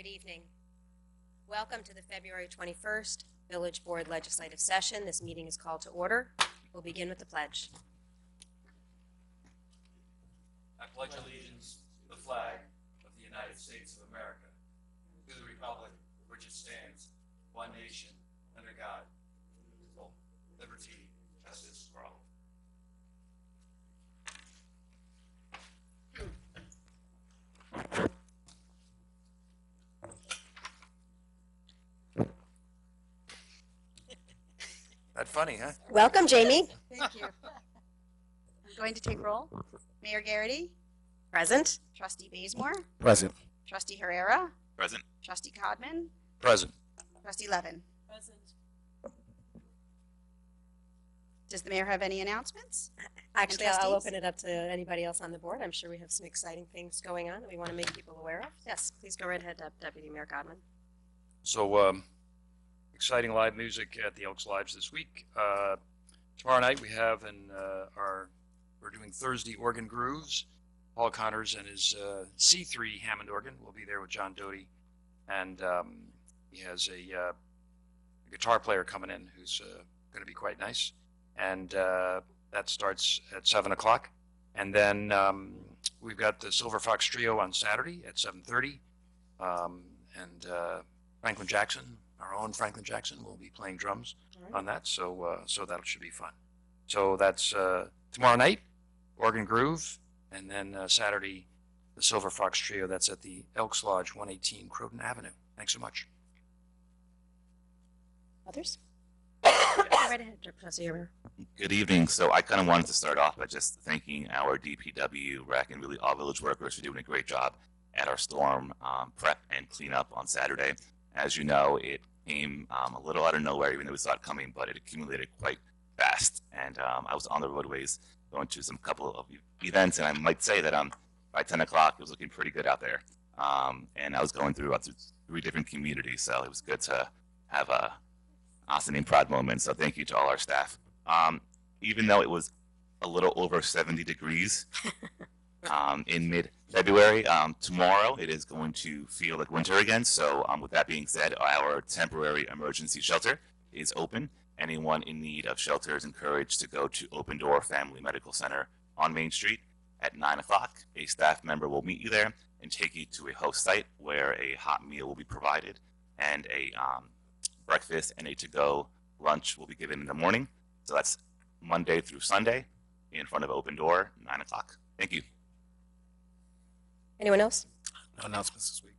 Good evening. Welcome to the February 21st Village Board Legislative Session. This meeting is called to order. We'll begin with the pledge. I pledge allegiance to the flag of the United States of America, to the republic for which it stands, one nation, under God, indivisible, liberty, justice for all. Not funny, huh? Welcome, Jamie. Thank you. I'm going to take roll. Mayor Garrity, Present. Trustee Bazemore, Present. Trustee Herrera, Present. Trustee Codman, Present. Trustee Levin. Present. Does the mayor have any announcements? Actually, And I'll trustees? open it up to anybody else on the board. I'm sure we have some exciting things going on that we want to make people aware of. Yes, please go right ahead, Deputy Mayor Godman. So, exciting live music at the Elks Lodge this week. Tomorrow night we have we're doing Thursday Organ Grooves. Paul Connors and his C3 Hammond organ will be there with John Doty, and he has a guitar player coming in who's going to be quite nice, and that starts at 7 o'clock. And then we've got the Silver Fox Trio on Saturday at 7:30, and Franklin Jackson, our own Franklin Jackson, will be playing drums on that, so that should be fun. So that's tomorrow night, Organ Groove, and then Saturday, the Silver Fox Trio. That's at the Elks Lodge, 118 Croton Avenue. Thanks so much. Others? Go right ahead, Trustee Herrera. Good evening. So I kind of wanted to start off by just thanking our DPW, REC, and really all village workers for doing a great job at our storm prep and cleanup on Saturday. As you know, it came a little out of nowhere, even though we saw it coming, but it accumulated quite fast. And I was on the roadways going to some couple of events, and I might say that by 10 o'clock, it was looking pretty good out there. And I was going through about 3 different communities, so it was good to have a awesome and proud moment. So thank you to all our staff. Even though it was a little over 70 degrees in mid-February, tomorrow it is going to feel like winter again. So with that being said, our temporary emergency shelter is open. Anyone in need of shelter is encouraged to go to Open Door Family Medical Center on Main Street at 9 o'clock. A staff member will meet you there and take you to a host site where a hot meal will be provided, and a breakfast and a to-go lunch will be given in the morning. So that's Monday through Sunday in front of Open Door, 9 o'clock. Thank you. Anyone else? No announcements this week.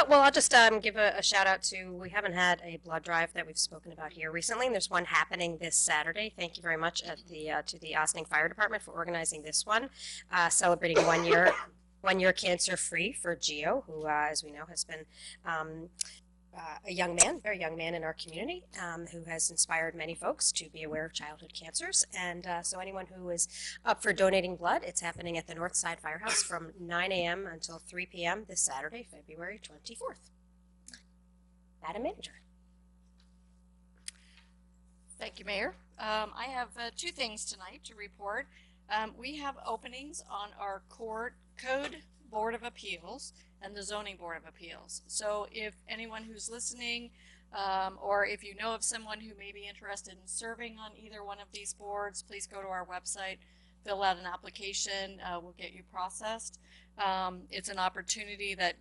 Well, I'll just give a shout out to, we haven't had a blood drive that we've spoken about here recently, and there's one happening this Saturday. Thank you very much to the Ossining Fire Department for organizing this one, celebrating 1 year cancer free for Gio, who, as we know, has been a young man, very young man in our community, who has inspired many folks to be aware of childhood cancers. And so anyone who is up for donating blood, it's happening at the Northside Firehouse from 9 a.m. until 3 p.m. this Saturday, February 24th. Madam Manager. Thank you, Mayor. I have 2 things tonight to report. We have openings on our Code Board of Appeals and the Zoning Board of Appeals. So if anyone who's listening, or if you know of someone who may be interested in serving on either one of these boards, please go to our website, fill out an application, we'll get you processed. It's an opportunity that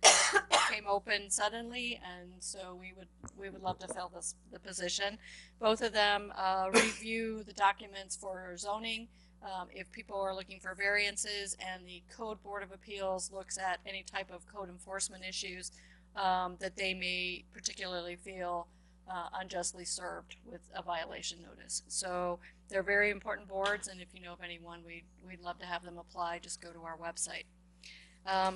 came open suddenly, and so we would love to fill the position. Both of them review the documents for zoning. If people are looking for variances, and the Code Board of Appeals looks at any type of code enforcement issues that they may particularly feel unjustly served with a violation notice. So they're very important boards, and if you know of anyone, we'd love to have them apply. Just go to our website.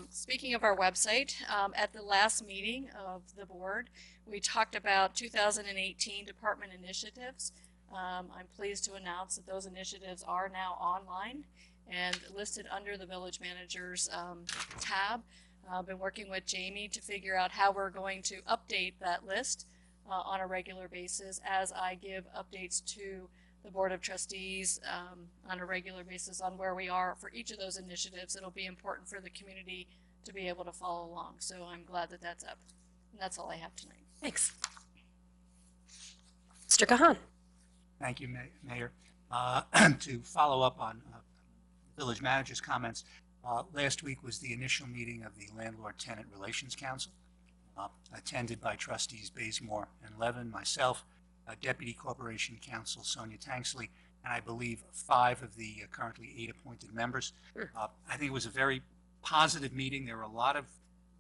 Speaking of our website, at the last meeting of the board, we talked about 2018 department initiatives. I'm pleased to announce that those initiatives are now online and listed under the Village Manager's tab. I've been working with Jamie to figure out how we're going to update that list on a regular basis as I give updates to the Board of Trustees on a regular basis on where we are for each of those initiatives. It'll be important for the community to be able to follow along. So I'm glad that that's up. And that's all I have tonight. Thanks. Mr. Kahan. Thank you, Mayor. To follow up on village manager's comments, last week was the initial meeting of the Landlord-Tenant Relations Council, attended by trustees Bazemore and Levin, myself, Deputy Corporation Counsel Sonia Tanksley, and I believe 5 of the currently 8 appointed members. I think it was a very positive meeting. There were a lot of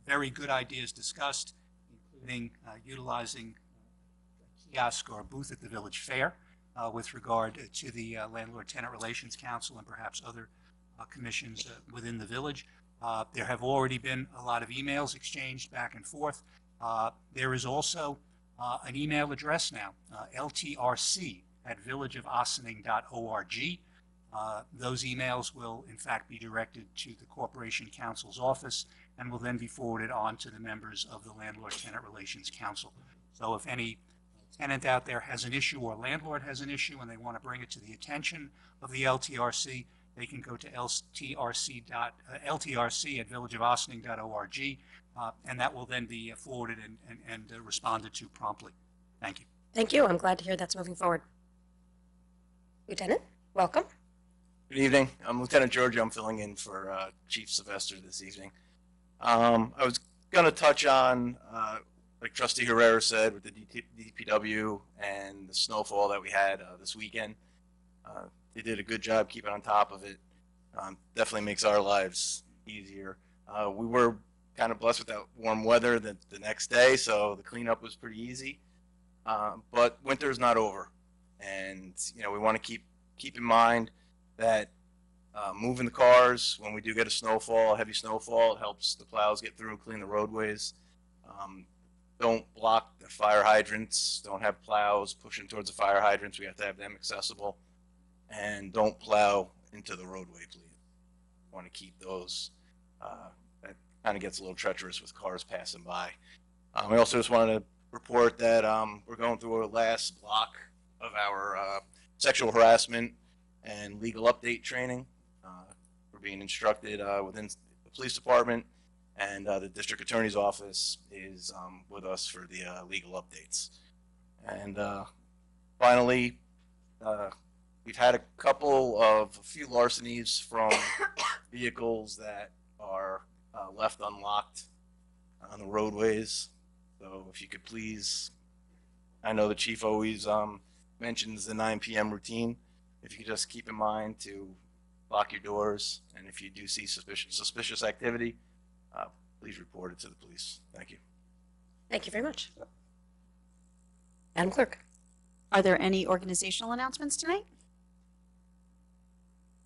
very good ideas discussed, including utilizing a kiosk or a booth at the village fair with regard to the Landlord-Tenant Relations Council and perhaps other commissions within the village. There have already been a lot of emails exchanged back and forth. There is also an email address now, ltrc@villageofossining.org. Those emails will in fact be directed to the Corporation Council's office and will then be forwarded on to the members of the Landlord-Tenant Relations Council. So if any tenant out there has an issue or landlord has an issue and they want to bring it to the attention of the LTRC, they can go to ltrc@villageofossining.org, and that will then be forwarded and responded to promptly. Thank you. Thank you. I'm glad to hear that's moving forward. Lieutenant, welcome. Good evening. I'm Lieutenant Giorgio. I'm filling in for Chief Sylvester this evening. I was going to touch on, like Trustee Herrera said, with the DPW and the snowfall that we had this weekend. They did a good job keeping on top of it. Definitely makes our lives easier. We were kind of blessed with that warm weather the next day, so the cleanup was pretty easy. But winter's not over, and we want to keep in mind that moving the cars when we do get a heavy snowfall, it helps the plows get through and clean the roadways. Don't block the fire hydrants. Don't have plows pushing towards the fire hydrants. We have to have them accessible. And don't plow into the roadway, please. Want to keep those. That kind of gets a little treacherous with cars passing by. I also just wanted to report that we're going through a last block of our sexual harassment and legal update training. We're being instructed within the police department, and the district attorney's office is with us for the legal updates. And finally, we've had a few larcenies from vehicles that are left unlocked on the roadways. So if you could please, I know the chief always mentions the 9 p.m. routine. If you could just keep in mind to lock your doors, and if you do see suspicious activity, please report it to the police. Thank you. Thank you very much. Madam Clerk. Are there any organizational announcements tonight?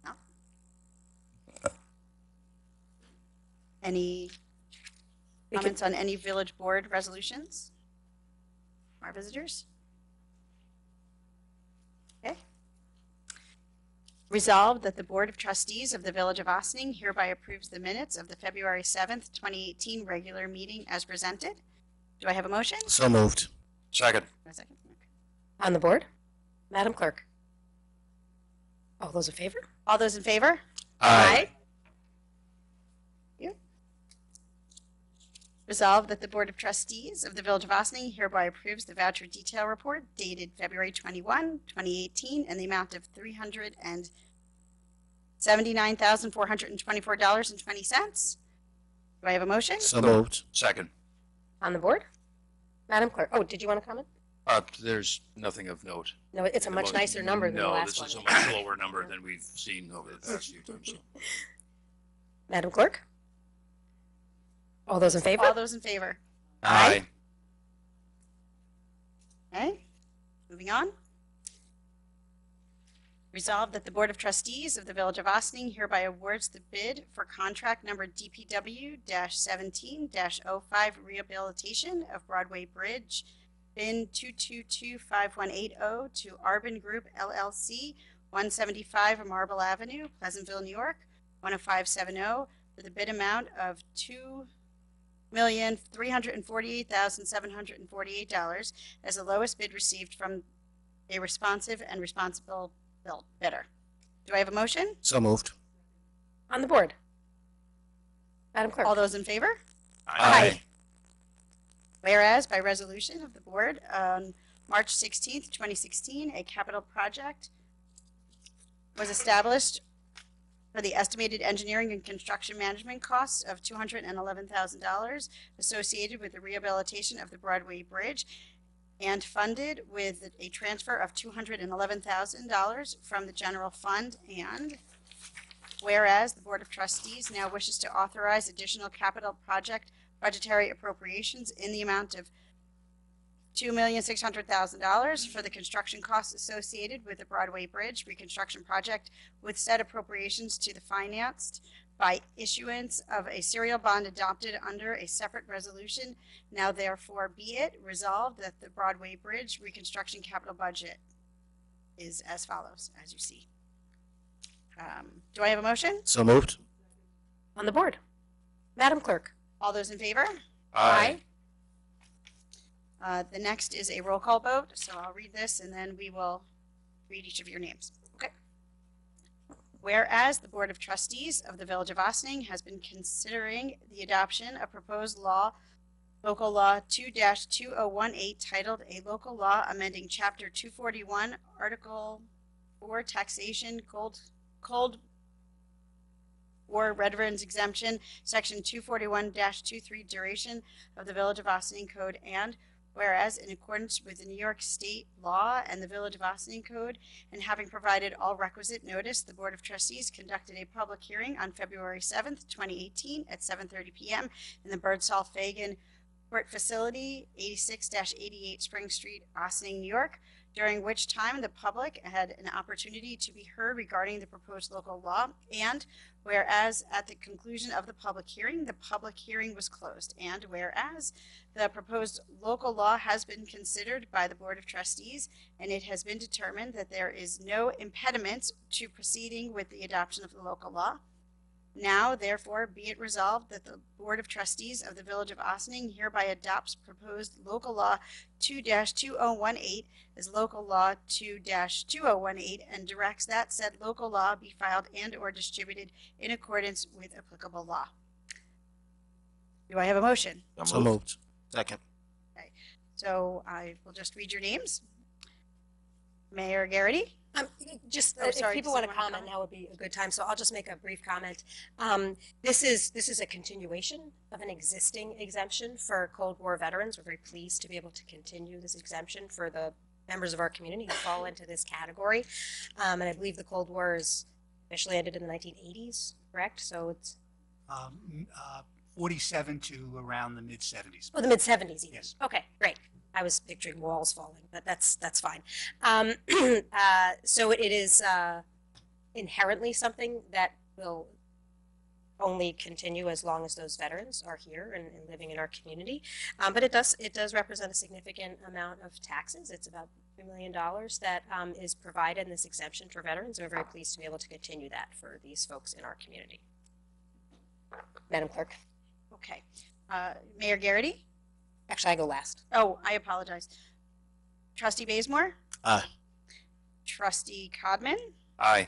No. Any comments on any village board resolutions? Our visitors? Okay. Resolved that the Board of Trustees of the Village of Ossining hereby approves the minutes of the February 7th, 2018 regular meeting as presented. Do I have a motion? So moved. Second. A second. Okay. On the board, Madam Clerk. All those in favor? All those in favor? Aye. You. Resolved that the Board of Trustees of the Village of Ossining hereby approves the voucher detail report dated February 21, 2018 in the amount of $379,424.20. Do I have a motion? So moved. Second. On the board, Madam Clerk. Oh, did you want to comment? There's nothing of note. No, it's a much nicer number than the last one. No, this is a much lower number than we've seen over the past few times. So. Madam Clerk. All those in favor? All those in favor? Aye. Okay, moving on. Resolved that the Board of Trustees of the Village of Ossining hereby awards the bid for contract number DPW-17-05 rehabilitation of Broadway Bridge, bin 2225180 to Arbin Group LLC, 175 Marble Avenue, Pleasantville, New York, 10570, for the bid amount of $2,348,748 as the lowest bid received from a responsive and responsible bidder. Do I have a motion? So moved. On the board, Madam Clerk. All those in favor? Aye. Whereas by resolution of the board on March 16th, 2016, a capital project was established for the estimated engineering and construction management costs of $211,000 associated with the rehabilitation of the Broadway Bridge, and funded with a transfer of $211,000 from the general fund. And whereas the Board of Trustees now wishes to authorize additional capital project budgetary appropriations in the amount of $2,600,000 for the construction costs associated with the Broadway Bridge reconstruction project, with said appropriations to the financed by issuance of a serial bond adopted under a separate resolution. Now therefore be it resolved that the Broadway Bridge reconstruction capital budget is as follows, as you see. Do I have a motion? So moved. On the board. Madam Clerk? All those in favor? Aye. The next is a roll call vote, so I'll read this and then we will read each of your names. Okay. Whereas the Board of Trustees of the Village of Ossining has been considering the adoption of proposed law, Local Law 2-2018, titled A Local Law Amending Chapter 241, Article 4, Taxation, Cold War Veterans Exemption, Section 241-23, Duration of the Village of Ossining Code, and whereas in accordance with the New York State law and the Village of Ossining Code, and having provided all requisite notice, the Board of Trustees conducted a public hearing on February 7th, 2018 at 7:30 p.m. in the Birdsall Fagan Court Facility, 86-88 Spring Street, Ossining, New York, during which time the public had an opportunity to be heard regarding the proposed local law. And whereas at the conclusion of the public hearing was closed. And whereas the proposed local law has been considered by the Board of Trustees, and it has been determined that there is no impediment to proceeding with the adoption of the local law. Now, therefore, be it resolved that the Board of Trustees of the Village of Ossining hereby adopts proposed local law 2-2018 as local law 2-2018, and directs that said local law be filed and or distributed in accordance with applicable law. Do I have a motion? So moved. Second. So I will just read your names. Mayor Garrity? Just Oh, if sorry, people does want to someone comment, now would be a good time. So I'll just make a brief comment. This is a continuation of an existing exemption for Cold War veterans. We're very pleased to be able to continue this exemption for the members of our community who fall into this category. And I believe the Cold War is officially ended in the 1980s, correct? So it's 47 to around the mid-70s. the mid 70s even. Yes. Okay, great. I was picturing walls falling, but that's fine. So it is inherently something that will only continue as long as those veterans are here and living in our community. But it does represent a significant amount of taxes. It's about $3 million that is provided in this exemption for veterans. We're very pleased to be able to continue that for these folks in our community. Madam Clerk. Okay. Mayor Garrity? Actually, I go last. Oh, I apologize. Trustee Bazemore? Aye. Trustee Codman? Aye.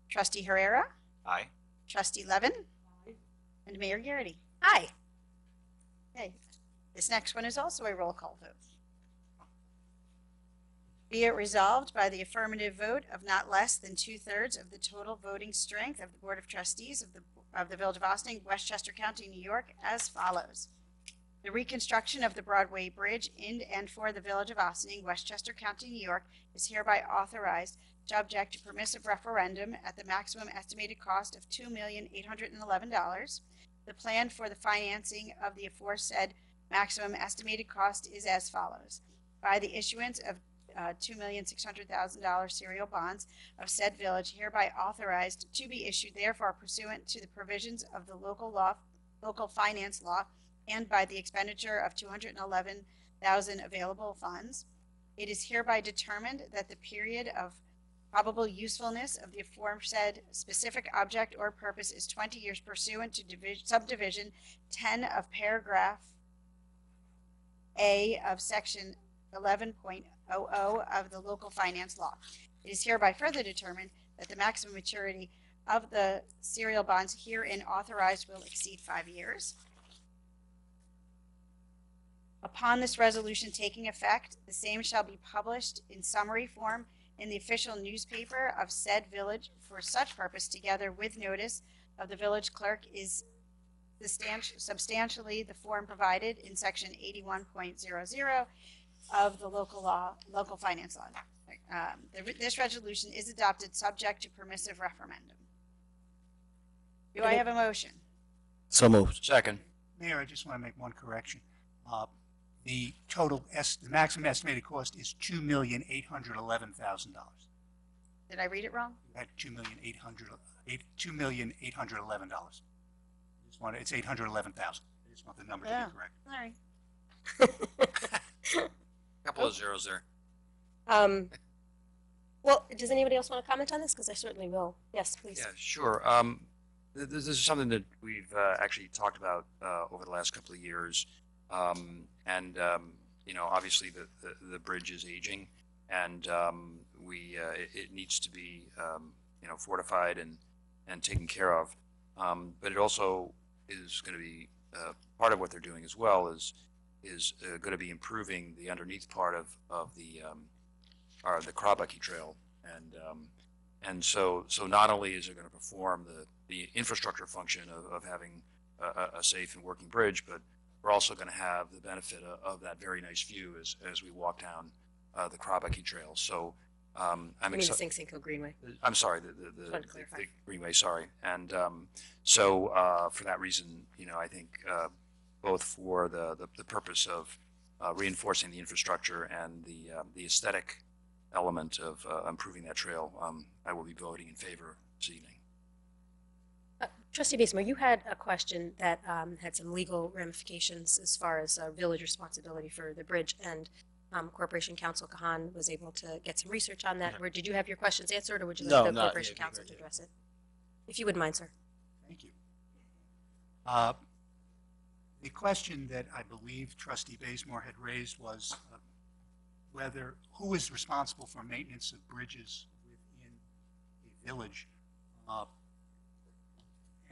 Trustee Herrera? Aye. Trustee Levin? And Mayor Garrity. Aye. Okay. This next one is also a roll call vote. Be it resolved by the affirmative vote of not less than 2/3 of the total voting strength of the Board of Trustees of the Village of Ossining, Westchester County, New York, as follows. The reconstruction of the Broadway Bridge in and for the Village of Ossining, Westchester County, New York, is hereby authorized, subject to permissive referendum at the maximum estimated cost of $2,811. The plan for the financing of the aforesaid maximum estimated cost is as follows. By the issuance of $2,600,000 serial bonds of said village, hereby authorized to be issued therefore pursuant to the provisions of the local finance law, and by the expenditure of $211,000 available funds. It is hereby determined that the period of probable usefulness of the aforesaid specific object or purpose is 20 years pursuant to subdivision 10 of paragraph A of section 11.00 of the local finance law. It is hereby further determined that the maximum maturity of the serial bonds herein authorized will exceed 5 years. Upon this resolution taking effect, the same shall be published in summary form in the official newspaper of said village for such purpose, together with notice of the village clerk is substantially the form provided in section 81.00 of the local finance law. This resolution is adopted subject to permissive referendum. Do I have a motion? So moved. Second. Mayor, I just want to make one correction. The the maximum estimated cost is $2,811,000. Did I read it wrong? You had $2,811. It's $811,000. I just want the number to Yeah. be correct. All right. Couple of zeros there. Well, does anybody else want to comment on this? Because I certainly will. Yes, please. Yeah, sure. This is something that we've actually talked about over the last couple of years. You know, obviously the bridge is aging, and it needs to be you know, fortified and taken care of. But it also is going to be part of what they're doing as well is going to be improving the underneath part of the Krabucky Trail, and so not only is it going to perform the infrastructure function of having a safe and working bridge, but we're also going to have the benefit of that very nice view as we walk down the Krabucky Trail. So I I'm mean the excited. Sing Sing Hill Greenway. I'm sorry, Just wanted to clarify. the Greenway, sorry. And so for that reason, you know, I think both for the purpose of reinforcing the infrastructure and the aesthetic element of improving that trail, I will be voting in favor this evening. Trustee Basemo, you had a question that had some legal ramifications as far as village responsibility for the bridge, and Corporation Counsel Kahan was able to get some research on that. Or did you have your questions answered, or would you like the Corporation Counsel to address it? If you wouldn't mind, sir. Thank you. The question that I believe Trustee Bazemore had raised was who is responsible for maintenance of bridges within a village.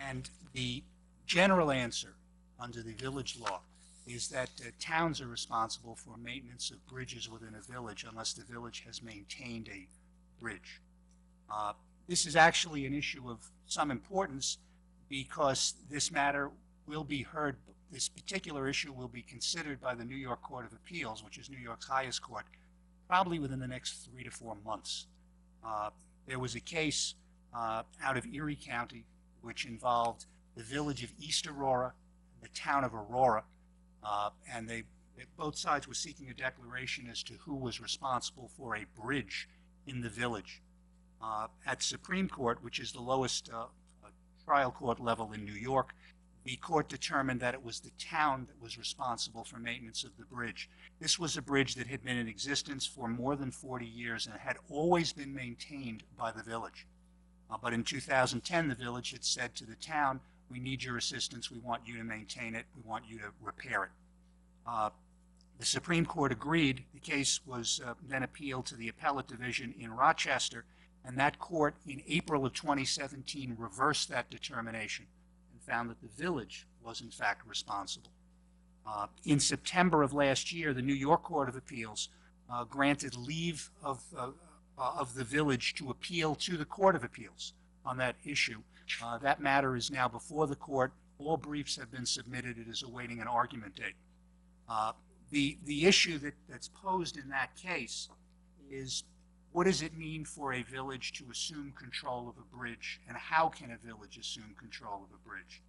And the general answer under the village law is that towns are responsible for maintenance of bridges within a village unless the village has maintained a bridge. This is actually an issue of some importance because this matter will be heard, this particular issue will be considered by the New York Court of Appeals, which is New York's highest court, probably within the next 3 to 4 months. There was a case out of Erie County which involved the village of East Aurora and the town of Aurora, and both sides were seeking a declaration as to who was responsible for a bridge in the village. At Supreme Court, which is the lowest trial court level in New York, the court determined that it was the town that was responsible for maintenance of the bridge. This was a bridge that had been in existence for more than 40 years and had always been maintained by the village. But in 2010, the village had said to the town, we need your assistance, we want you to maintain it, we want you to repair it. The Supreme Court agreed. The case was then appealed to the appellate division in Rochester, and that court in April of 2017 reversed that determination and found that the village was in fact responsible. In September of last year, the New York Court of Appeals granted leave of the village to appeal to the Court of Appeals on that issue. That matter is now before the court. All briefs have been submitted. It is awaiting an argument date. The issue that's posed in that case is, what does it mean for a village to assume control of a bridge, and how can a village assume control of a bridge?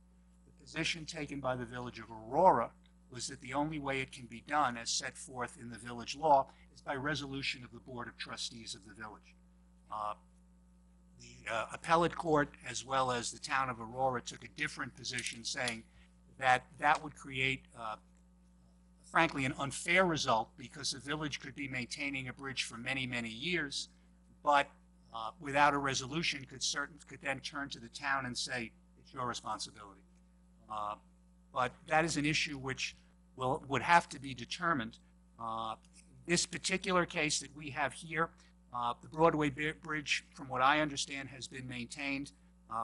The position taken by the village of Aurora was that the only way it can be done, as set forth in the village law, is by resolution of the Board of Trustees of the village. The appellate court, as well as the town of Aurora, took a different position, saying that that would create, frankly, an unfair result, because the village could be maintaining a bridge for many, many years, but without a resolution could then turn to the town and say, it's your responsibility. But that is an issue which would have to be determined. This particular case that we have here, the Broadway Bridge, from what I understand, has been maintained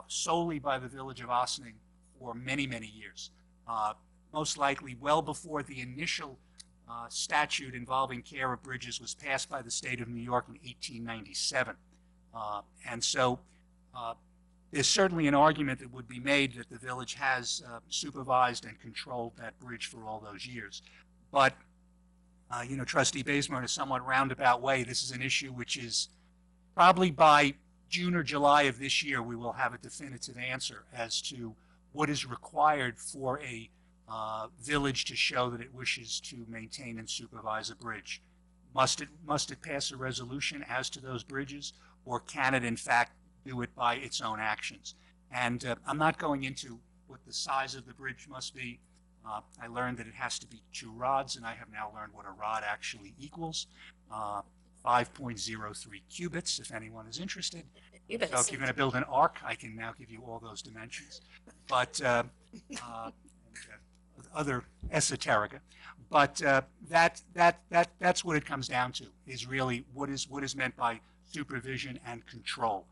solely by the village of Ossining for many, many years. Most likely well before the initial statute involving care of bridges was passed by the state of New York in 1897. And so there's certainly an argument that would be made that the village has supervised and controlled that bridge for all those years. But, you know, Trustee Bazemore, in a somewhat roundabout way, this is an issue which is probably by June or July of this year, we will have a definitive answer as to what is required for a village to show that it wishes to maintain and supervise a bridge. Must it pass a resolution as to those bridges, or can it in fact do it by its own actions? And I'm not going into what the size of the bridge must be. I learned that it has to be 2 rods, and I have now learned what a rod actually equals. 5.03 cubits, if anyone is interested. So if you're going to build an ark, I can now give you all those dimensions. But other esoterica. But that's what it comes down to, is really what is meant by supervision and control.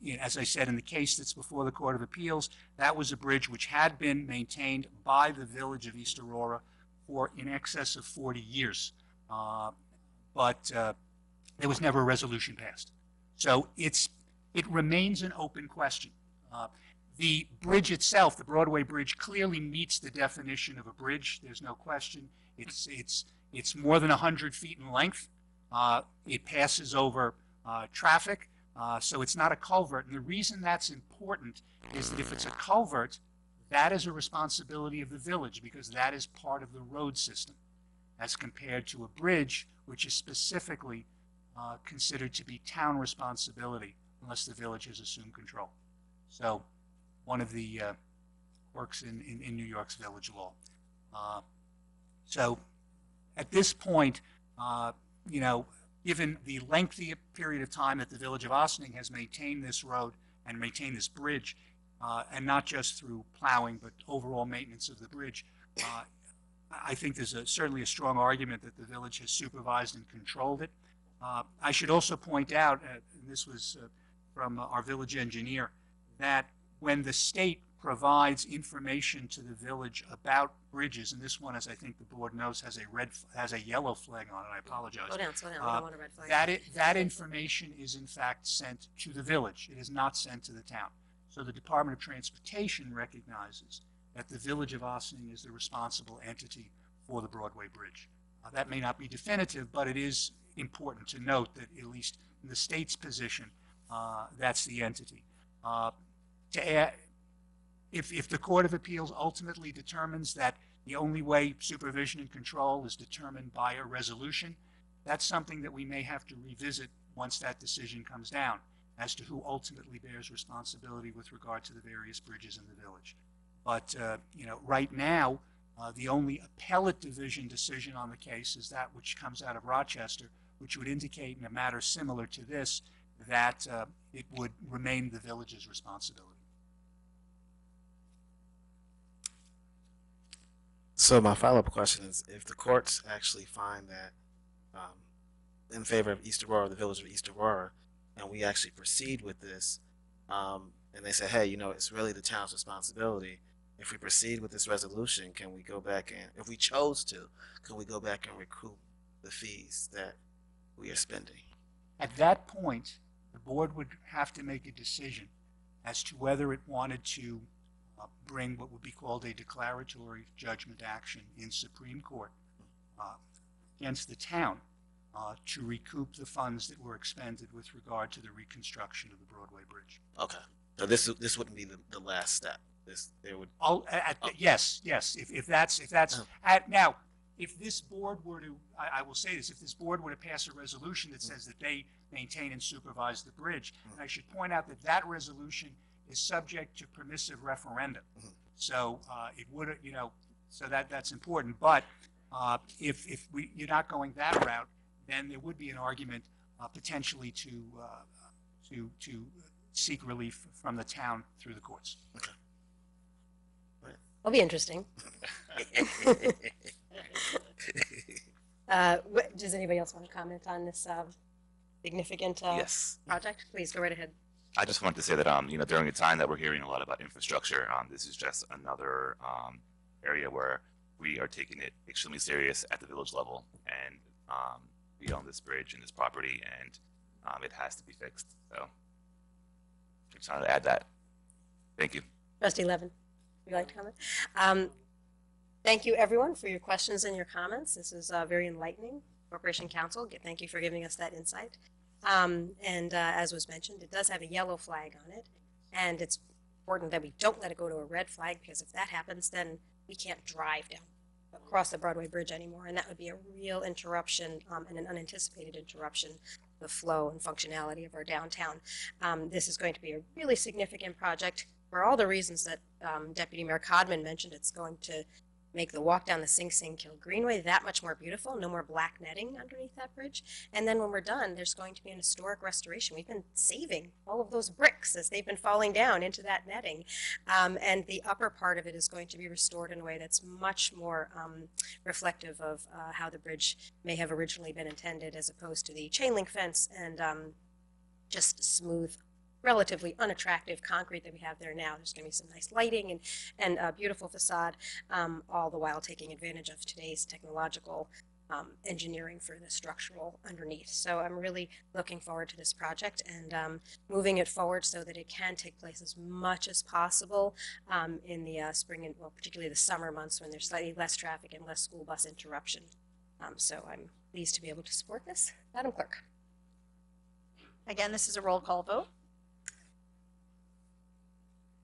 You know, as I said, in the case that's before the Court of Appeals, that was a bridge which had been maintained by the village of East Aurora for in excess of 40 years. But there was never a resolution passed. So it remains an open question. The bridge itself, the Broadway Bridge, clearly meets the definition of a bridge. There's no question. It's more than 100 feet in length. It passes over traffic, so it's not a culvert. And the reason that's important is that if it's a culvert, that is a responsibility of the village, because that is part of the road system, as compared to a bridge, which is specifically considered to be town responsibility unless the village has assumed control. So one of the quirks in New York's village law. So at this point, you know, given the lengthy period of time that the village of Ossining has maintained this road and maintained this bridge, and not just through plowing, but overall maintenance of the bridge, I think there's certainly a strong argument that the village has supervised and controlled it. I should also point out, and this was from our village engineer, that when the state provides information to the village about bridges, and this one, as I think the board knows, has a yellow flag on it. I apologize. Slow down. We don't want a red flag. That information is in fact sent to the village. It is not sent to the town. So the Department of Transportation recognizes that the village of Ossining is the responsible entity for the Broadway Bridge. That may not be definitive, but it is important to note that at least in the state's position, that's the entity. To add, if the Court of Appeals ultimately determines that the only way supervision and control is determined by a resolution, that's something that we may have to revisit once that decision comes down as to who ultimately bears responsibility with regard to the various bridges in the village. But you know, right now, the only appellate division decision on the case is that which comes out of Rochester, which would indicate in a matter similar to this that it would remain the village's responsibility. So my follow-up question is, if the courts actually find that in favor of East Aurora, the village of East Aurora, and we actually proceed with this, and they say, hey, you know, it's really the town's responsibility. If we proceed with this resolution, can we go back and, if we chose to, can we go back and recoup the fees that we are spending? At that point, the board would have to make a decision as to whether it wanted to bring what would be called a declaratory judgment action in Supreme Court against the town to recoup the funds that were expended with regard to the reconstruction of the Broadway Bridge. Okay, so this wouldn't be the last step. There would. Yes. If that's now, if this board were to, I will say this, if this board were to pass a resolution that says that they maintain and supervise the bridge, and I should point out that that resolution is subject to permissive referendum. So it would, you know, so that's important. But if you're not going that route, then there would be an argument potentially to seek relief from the town through the courts. Okay. It'll be interesting. Does anybody else want to comment on this significant Yes. project? Please go right ahead. I just wanted to say that, you know, during the time that we're hearing a lot about infrastructure, this is just another area where we are taking it extremely serious at the village level, and we own this bridge and this property, and it has to be fixed. So I just wanted to add that. Thank you. Trustee Levin, would you like to comment? Thank you, everyone, for your questions and your comments. This is very enlightening. Corporation Counsel, thank you for giving us that insight. As was mentioned, it does have a yellow flag on it, and it's important that we don't let it go to a red flag, because if that happens, then we can't drive down across the Broadway Bridge anymore, and that would be a real interruption and an unanticipated interruption of the flow and functionality of our downtown. This is going to be a really significant project for all the reasons that Deputy Mayor Codman mentioned. It's going to make the walk down the Sing Sing Kill Greenway that much more beautiful. No more black netting underneath that bridge. And then when we're done, there's going to be an historic restoration. We've been saving all of those bricks as they've been falling down into that netting. And the upper part of it is going to be restored in a way that's much more reflective of how the bridge may have originally been intended, as opposed to the chain link fence and just smooth, relatively unattractive concrete that we have there now. There's going to be some nice lighting and a beautiful facade, all the while taking advantage of today's technological engineering for the structural underneath. So I'm really looking forward to this project and moving it forward so that it can take place as much as possible in the spring and, well, particularly the summer months when there's slightly less traffic and less school bus interruption. So I'm pleased to be able to support this. Madam Clerk. Again, this is a roll call vote.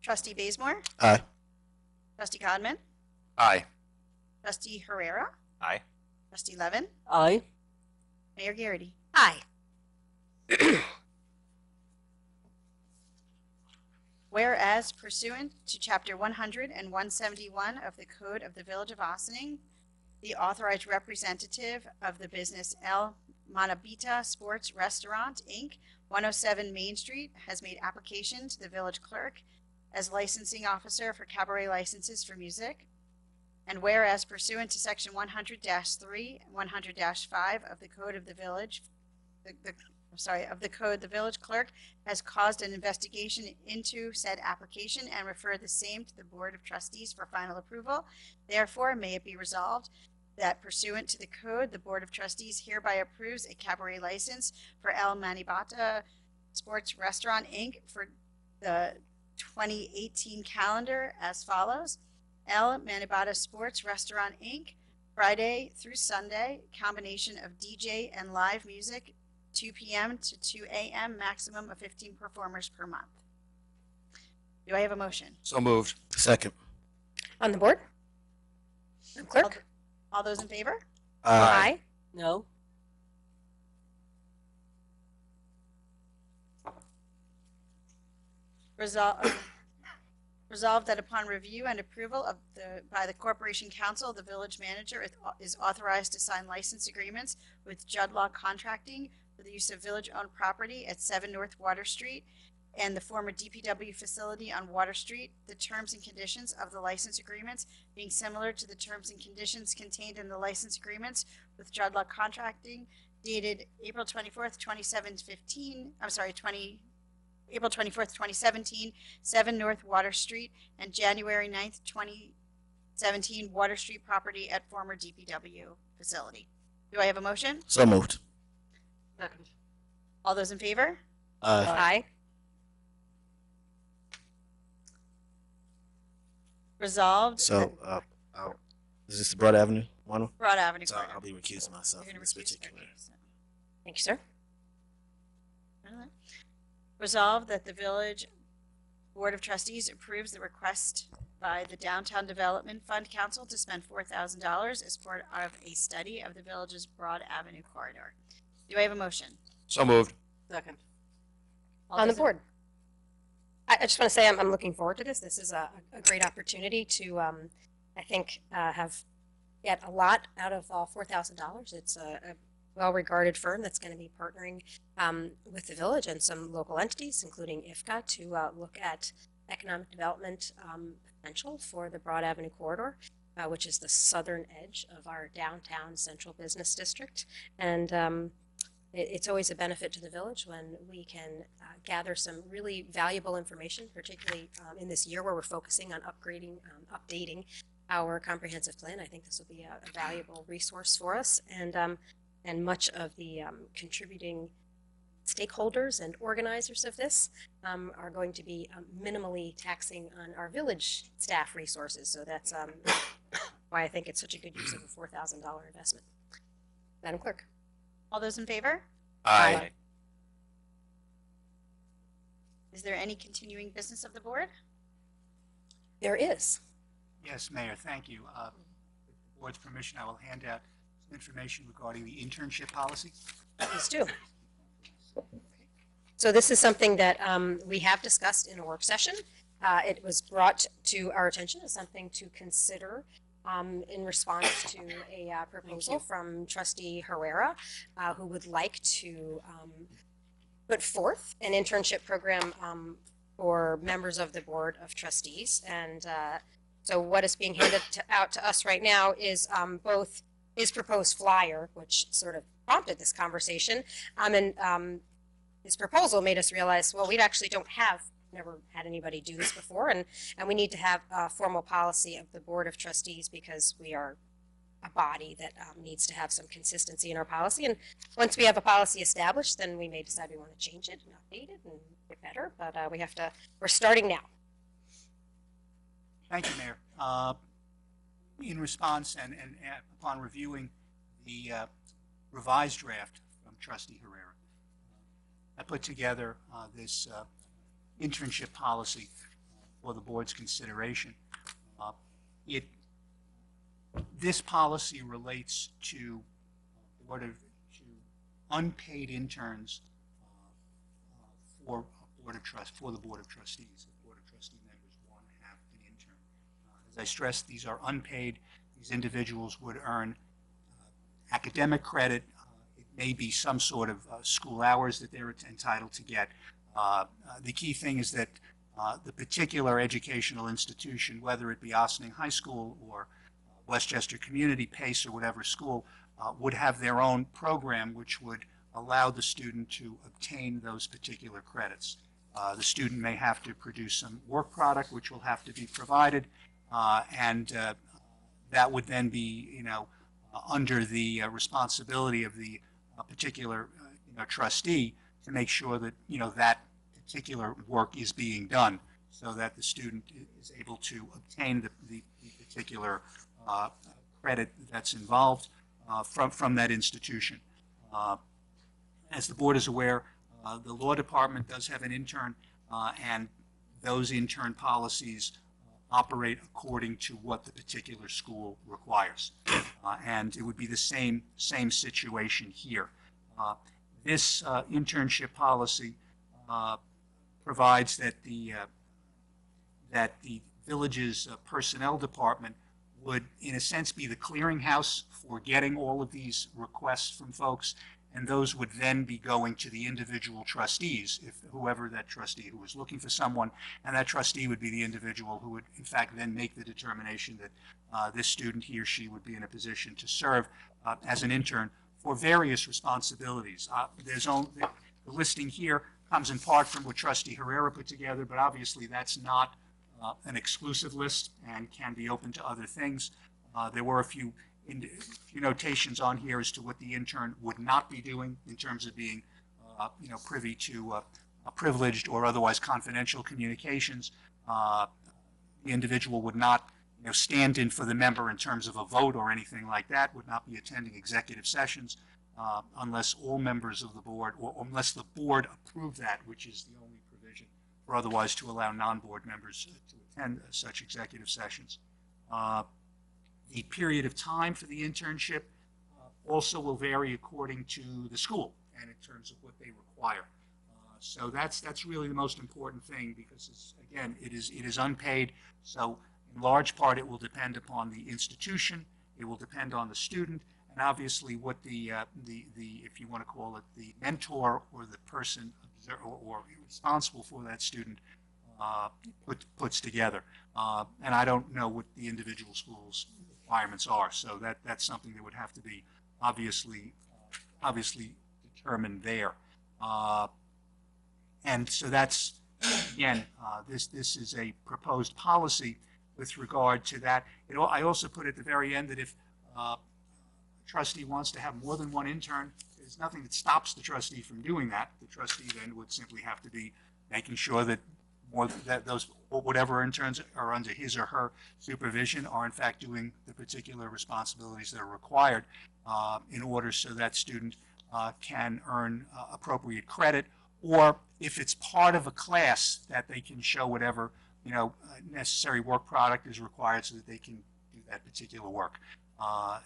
Trustee Bazemore? Aye. Trustee Codman? Aye. Trustee Herrera? Aye. Trustee Levin? Aye. Mayor Garrity? Aye. Whereas pursuant to Chapter 100 and 171 of the Code of the Village of Ossining, the authorized representative of the business El Manabita Sports Restaurant, Inc., 107 Main Street, has made application to the village clerk as licensing officer for cabaret licenses for music. And whereas pursuant to Section 100-3 and 100-5 of the Code of the Village, the village clerk has caused an investigation into said application and referred the same to the Board of Trustees for final approval. Therefore, may it be resolved that pursuant to the code, the Board of Trustees hereby approves a cabaret license for El Manibata Sports Restaurant, Inc. for the 2018 calendar as follows. El Manibata Sports Restaurant, Inc., Friday through Sunday, combination of DJ and live music, 2 p.m. to 2 a.m., maximum of 15 performers per month. Do I have a motion? So moved. Second. On the board? Madam Clerk? All those in favor? Aye. No. Resolved that upon review and approval by the Corporation Council, the village manager is authorized to sign license agreements with Judd Law Contracting for the use of village-owned property at 7 North Water Street and the former DPW facility on Water Street, the terms and conditions of the license agreements being similar to the terms and conditions contained in the license agreements with Judd Law Contracting dated April 24th, 2017, 7 North Water Street, and January 9th, 2017, Water Street property at former DPW facility. Do I have a motion? So moved. Second. All those in favor? Aye. Aye. Resolved. So, is this the Broad Avenue one? Broad Avenue. So corridor. I'll be recusing myself You're from gonna this recuse particular. yourself. Thank you, sir. Resolved that the Village Board of Trustees approves the request by the Downtown Development Fund Council to spend $4,000 as part of a study of the village's Broad Avenue corridor. Do I have a motion? So moved. Second. All On the those in- board. I just want to say I'm looking forward to this. This is a great opportunity to, I think, have get a lot out of $4,000. It's a well-regarded firm that's going to be partnering with the village and some local entities, including IFCA, to look at economic development potential for the Broad Avenue corridor, which is the southern edge of our downtown central business district. And it's always a benefit to the village when we can gather some really valuable information, particularly in this year where we're focusing on updating our comprehensive plan. I think this will be a valuable resource for us, and much of the contributing stakeholders and organizers of this are going to be minimally taxing on our village staff resources. So that's why I think it's such a good use of a $4,000 investment. Madam Clerk. All those in favor? Aye. Is there any continuing business of the board? There is. Yes, Mayor, thank you. With the board's permission, I will hand out some information regarding the internship policy. Please do. So this is something that we have discussed in a work session. It was brought to our attention as something to consider in response to a proposal from Trustee Herrera, who would like to put forth an internship program for members of the Board of Trustees. And so what is being handed out to us right now is both his proposed flyer, which sort of prompted this conversation, and his proposal made us realize, well, we actually never had anybody do this before, and we need to have a formal policy of the Board of Trustees because we are a body that needs to have some consistency in our policy. And once we have a policy established, then we may decide we want to change it and update it and get better, but we're starting now. Thank you, Mayor. In response and upon reviewing the revised draft from Trustee Herrera, I put together this internship policy for the board's consideration. This policy relates to unpaid interns for the Board of Trustees. The Board of Trustee members want to have an intern. As I stressed, these are unpaid. These individuals would earn academic credit. It may be some sort of school hours that they're entitled to get. The key thing is that the particular educational institution, whether it be Ossining High School or Westchester Community, PACE, or whatever school, would have their own program which would allow the student to obtain those particular credits. The student may have to produce some work product which will have to be provided, and that would then be, under the responsibility of the particular trustee to make sure that that particular work is being done, so that the student is able to obtain the particular credit that's involved from that institution. As the board is aware, the law department does have an intern, and those intern policies operate according to what the particular school requires. And it would be the same situation here. This internship policy provides that the village's personnel department would, in a sense, be the clearinghouse for getting all of these requests from folks, and those would then be going to the individual trustees, if whoever that trustee who was looking for someone, and that trustee would be the individual who would, in fact, then make the determination that this student, he or she, would be in a position to serve as an intern for various responsibilities. The listing here comes in part from what Trustee Herrera put together, but obviously that's not an exclusive list and can be open to other things. There were a few notations on here as to what the intern would not be doing in terms of being, privy to privileged or otherwise confidential communications. The individual would not, stand in for the member in terms of a vote or anything like that, would not be attending executive sessions unless all members of the board, or unless the board approved that, which is the only provision, or otherwise to allow non-board members to attend such executive sessions. The period of time for the internship also will vary according to the school and in terms of what they require. So that's really the most important thing, because again, it is unpaid. So in large part, it will depend upon the institution. It will depend on the student, and obviously what the if you want to call it the mentor or the person or responsible for that student puts together. And I don't know what the individual school's requirements are, so that's something that would have to be obviously determined there. And so that's, again, this is a proposed policy with regard to that. I also put at the very end that if a trustee wants to have more than one intern, there's nothing that stops the trustee from doing that. The trustee then would simply have to be making sure that those whatever interns are under his or her supervision are in fact doing the particular responsibilities that are required in order so that student can earn appropriate credit, or if it's part of a class that they can show whatever necessary work product is required so that they can do that particular work. While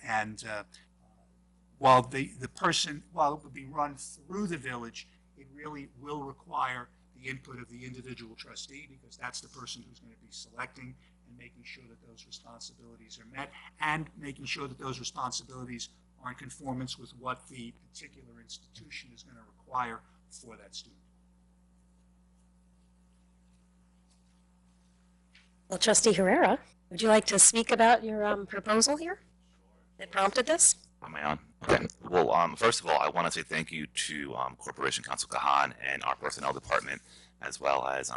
while it would be run through the village, it really will require the input of the individual trustee, because that's the person who's going to be selecting and making sure that those responsibilities are met, and making sure that those responsibilities are in conformance with what the particular institution is going to require for that student. Well, Trustee Herrera, would you like to speak about your proposal here that prompted this? Am I on? Okay. Well, first of all, I want to say thank you to Corporation Counsel Kahan and our personnel department, as well as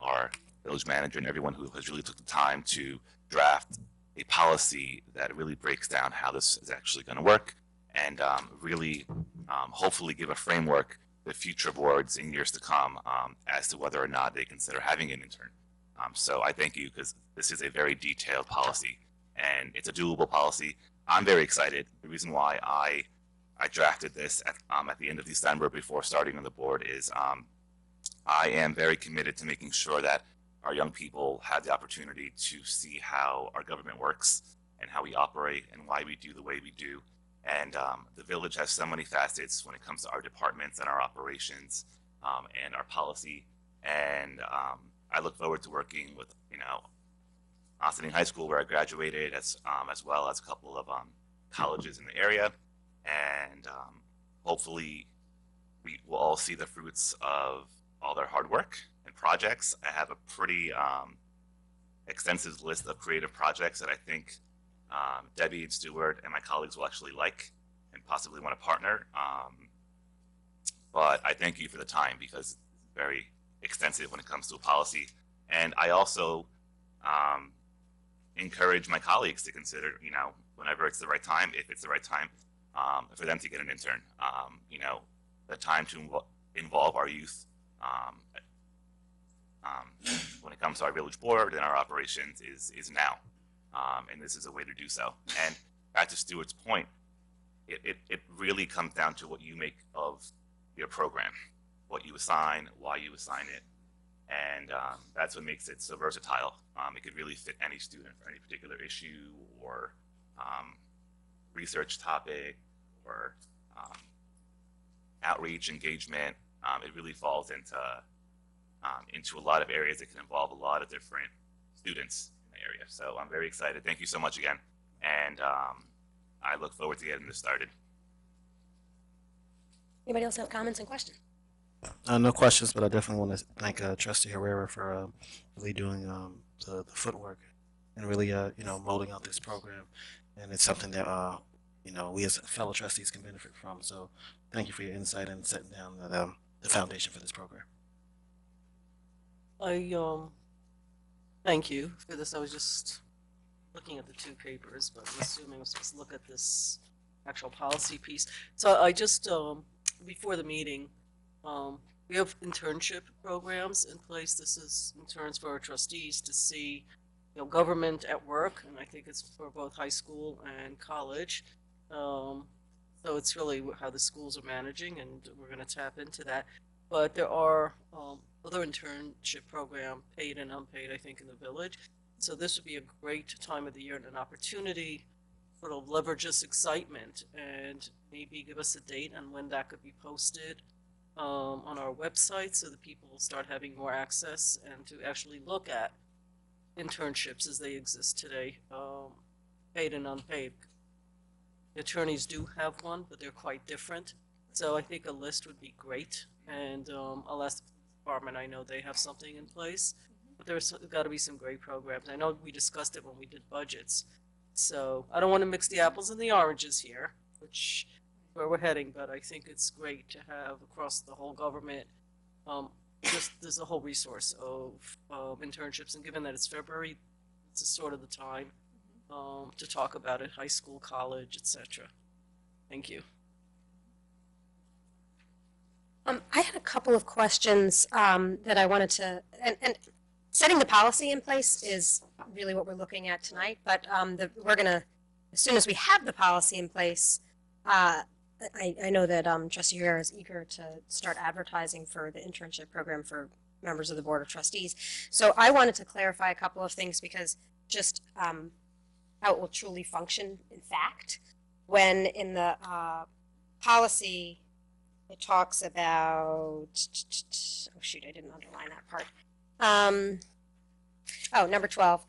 our village manager and everyone who has really took the time to draft a policy that really breaks down how this is actually going to work, and really hopefully give a framework to future boards in years to come as to whether or not they consider having an intern. So I thank you, because this is a very detailed policy and it's a doable policy. I'm very excited. The reason why I drafted this at the end of December before starting on the board is I am very committed to making sure that our young people have the opportunity to see how our government works and how we operate and why we do the way we do. And the village has so many facets when it comes to our departments and our operations and our policy. And I look forward to working with, Ossining High School, where I graduated, as well as a couple of colleges in the area. And hopefully we will all see the fruits of all their hard work and projects. I have a pretty extensive list of creative projects that I think Debbie and Stuart and my colleagues will actually like and possibly want to partner. But I thank you for the time, because it's very extensive when it comes to a policy. And I also encourage my colleagues to consider, whenever it's the right time, if it's the right time, for them to get an intern. The time to involve our youth when it comes to our village board and our operations is now. And this is a way to do so. And back to Stuart's point, it really comes down to what you make of your program, what you assign, why you assign it. And that's what makes it so versatile. It could really fit any student for any particular issue or research topic or outreach, engagement. It really falls into a lot of areas that can involve a lot of different students in the area. So I'm very excited. Thank you so much again. And I look forward to getting this started. Anybody else have comments and questions? No questions, but I definitely want to thank Trustee Herrera for really doing the footwork and really molding out this program. And it's something that we as fellow trustees can benefit from. So thank you for your insight and setting down the foundation for this program. I thank you for this. I was just looking at the two papers, but I'm assuming I'm supposed to look at this actual policy piece. So I just before the meeting. We have internship programs in place. This is interns for our trustees to see, government at work, and I think it's for both high school and college. So it's really how the schools are managing, and we're going to tap into that. But there are other internship program, paid and unpaid, I think, in the village. So this would be a great time of the year and an opportunity sort of leverage this excitement and maybe give us a date on when that could be posted on our website, so that people will start having more access and to actually look at internships as they exist today, paid and unpaid. The attorneys do have one, but they're quite different. So I think a list would be great, and I'll ask the department. I know they have something in place, but there's got to be some great programs. I know we discussed it when we did budgets, so I don't want to mix the apples and the oranges here, which where we're heading, but I think it's great to have across the whole government just there's a whole resource of internships, and given that it's February, It's sort of the time to talk about it, high school, college, etc. Thank you. I had a couple of questions that I wanted to, and setting the policy in place is really what we're looking at tonight, but we're going to, as soon as we have the policy in place, I know that Trustee Herrera is eager to start advertising for the internship program for members of the Board of Trustees. So I wanted to clarify a couple of things because just how it will truly function in fact. When in the policy, it talks about, oh shoot, I didn't underline that part. Number 12.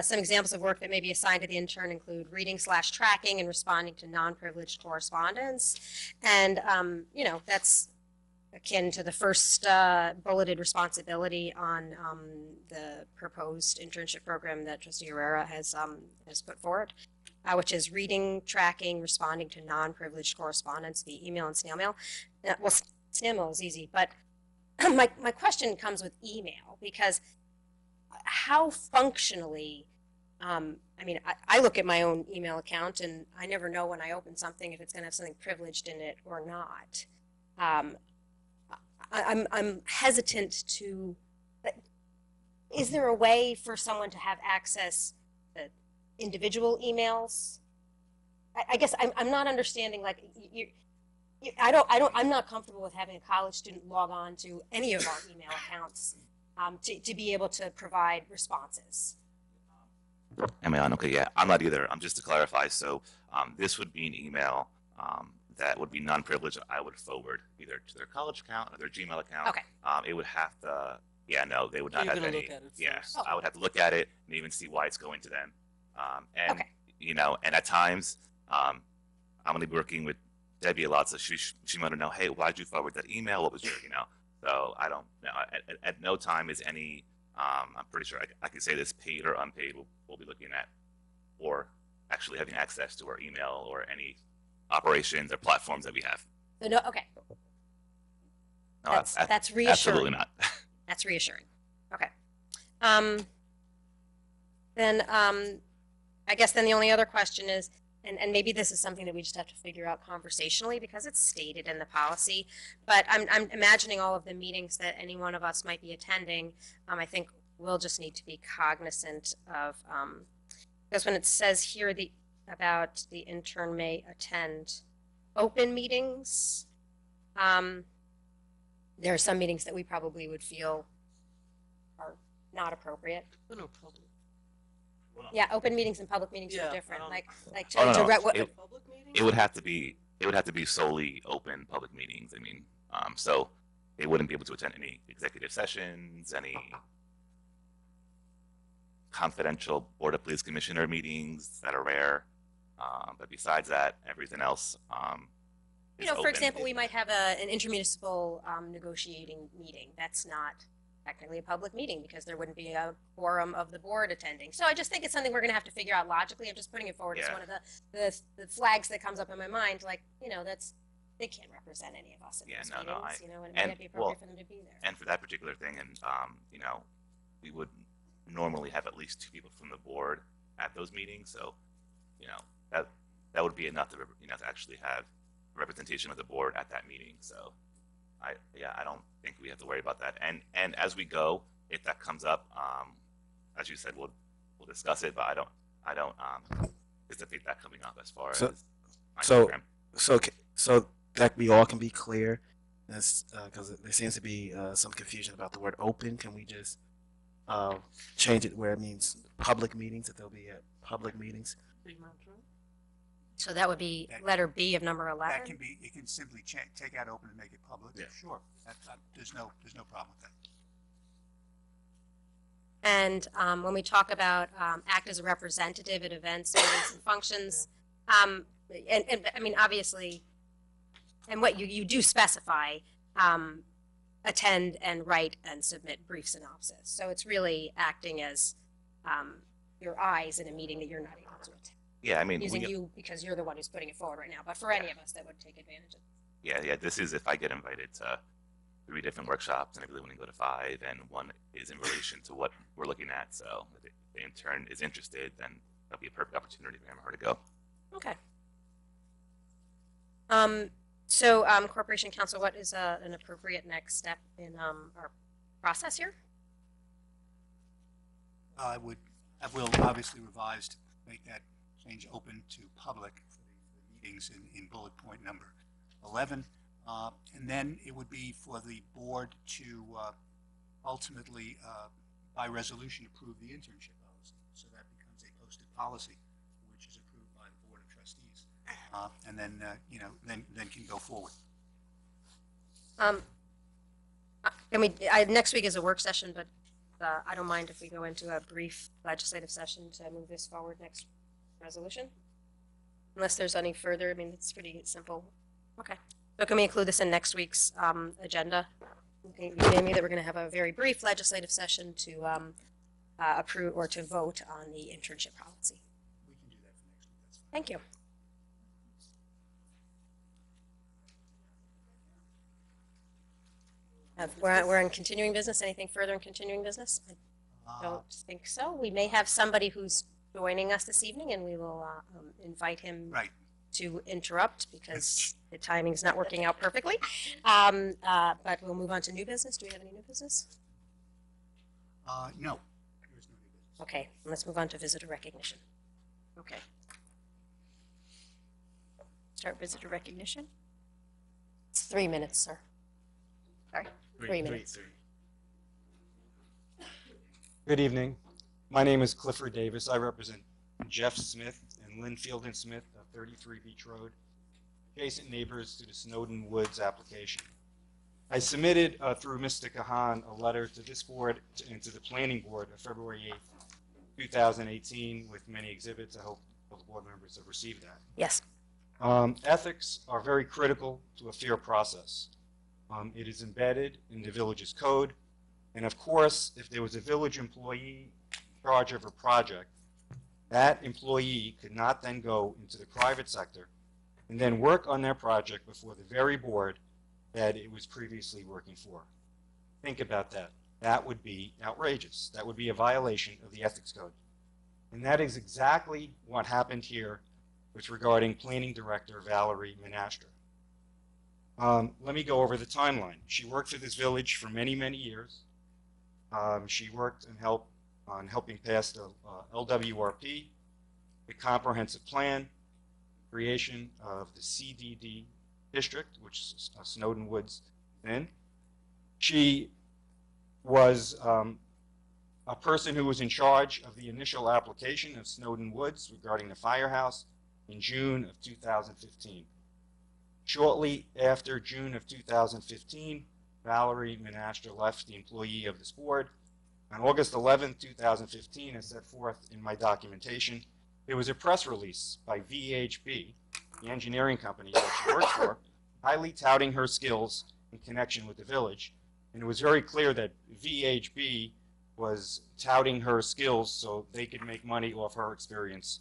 Some examples of work that may be assigned to the intern include reading/tracking and responding to non-privileged correspondence. And, that's akin to the first bulleted responsibility on the proposed internship program that Trustee Herrera has put forward, which is reading, tracking, responding to non-privileged correspondence via email and snail mail. Well, snail mail is easy, but my question comes with email because how functionally, I look at my own email account and I never know when I open something if it's going to have something privileged in it or not. I'm hesitant to. Is there a way for someone to have access to individual emails? I guess I'm not understanding. Like I'm not comfortable with having a college student log on to any of our email accounts to be able to provide responses. Am I on? Okay, yeah, I'm not either. Just to clarify, so this would be an email that would be non-privileged. I would forward either to their college account or their Gmail account. Okay. It would have to. Yeah, no, they would not You're have gonna any. look at it Yeah, first. I would have to look at it and even see why it's going to them. And Okay. and at times, I'm going to be working with Debbie a lot, so she might know, hey, why'd you forward that email? What was your, So I don't know. At no time is any. I'm pretty sure I can say this, paid or unpaid. We'll be looking at, or actually having access to our email or any operations or platforms that we have. So no, okay. No, That's reassuring. absolutely not. That's reassuring. Okay. Then I guess then the only other question is, and maybe this is something that we just have to figure out conversationally because it's stated in the policy, but I'm imagining all of the meetings that any one of us might be attending. I think we'll just need to be cognizant of, because when it says here about the intern may attend open meetings, there are some meetings that we probably would feel are not appropriate. No problem. Yeah, open meetings and public meetings Yeah, are different. Like Oh, no, no. direct. Public meeting? It would have to be solely open public meetings. So they wouldn't be able to attend any executive sessions, any confidential Board of Police Commissioner meetings that are rare. But besides that, everything else. Is for open. example, we might have an intermunicipal negotiating meeting. That's not technically a public meeting because there wouldn't be a quorum of the board attending. So I just think it's something we're going to have to figure out logically. I'm just putting it forward as Yeah. one of the flags that comes up in my mind. Like, they can't represent any of us in Yeah, those no, meetings, no, and it might not be appropriate for them to be there. And for that particular thing, and we would normally have at least 2 people from the board at those meetings. So, that would be enough to actually have representation of the board at that meeting. So, I don't think we have to worry about that. And as we go, if that comes up, as you said, we'll discuss it. But I don't anticipate that coming up as far as my program. So that we all can be clear, because there seems to be some confusion about the word open. Can we just change it where it means public meetings, that they'll be at public meetings? Pretty much, right? So that would be letter B of number 11. That can be, you can simply take out open and make it public. Yeah. Sure. There's no problem with that. And when we talk about act as a representative at events, meetings, and functions, and I mean, obviously, and what you do specify, attend and write and submit brief synopsis. So it's really acting as your eyes in a meeting that you're not able to attend. Yeah, Using you because you're the one who's putting it forward right now. But for any of us that would take advantage of it. Yeah. This is if I get invited to 3 different workshops, and I really want to go to 5, and one is in relation to what we're looking at. So the intern is interested, then that'll be a perfect opportunity for her to go. Okay. Corporation Counsel, what is an appropriate next step in our process here? I will obviously revise to make that change open to public for the meetings in bullet point number 11. And then it would be for the board to ultimately, by resolution, approve the internship policy. So that becomes a posted policy, which is approved by the Board of Trustees. And then, then can go forward. Next week is a work session, but I don't mind if we go into a brief legislative session to move this forward next resolution. Unless there's any further, it's pretty simple. Okay. So can we include this in next week's agenda? Okay, Amy, that we're going to have a very brief legislative session to approve or to vote on the internship policy. We can do that for next week. That's fine. Thank you. We're on continuing business. Anything further in continuing business? I don't think so. We may have somebody who's joining us this evening, and we will invite him Right. to interrupt because the timing's not working out perfectly. But we'll move on to new business. Do we have any new business? No. There is no new business. Okay, let's move on to visitor recognition. Okay. Start visitor recognition. It's 3 minutes, sir. Sorry. 3 minutes. Good evening. My name is Clifford Davis. I represent Jeff Smith and Lynn Fielden Smith of 33 Beach Road, adjacent neighbors to the Snowden Woods application. I submitted through Mr. Kahan a letter to this board and to the planning board of February 8th, 2018 with many exhibits. I hope all the board members have received that. Yes. Ethics are very critical to a fair process. It is embedded in the village's code. And of course, if there was a village employee in charge of a project, that employee could not then go into the private sector and then work on their project before the very board that it was previously working for. Think about that. That would be outrageous. That would be a violation of the ethics code. And that is exactly what happened here with regarding Planning Director Valerie Menastra. Let me go over the timeline. She worked for this village for many, many years. She worked and helped on helping pass the LWRP, the comprehensive plan, creation of the CDD district, which is Snowden Woods then. She was a person who was in charge of the initial application of Snowden Woods regarding the firehouse in June of 2015. Shortly after June of 2015, Valerie Menastra left the employee of this board. On August 11, 2015, as set forth in my documentation, there was a press release by VHB, the engineering company that she worked for, highly touting her skills in connection with the village. And it was very clear that VHB was touting her skills so they could make money off her experience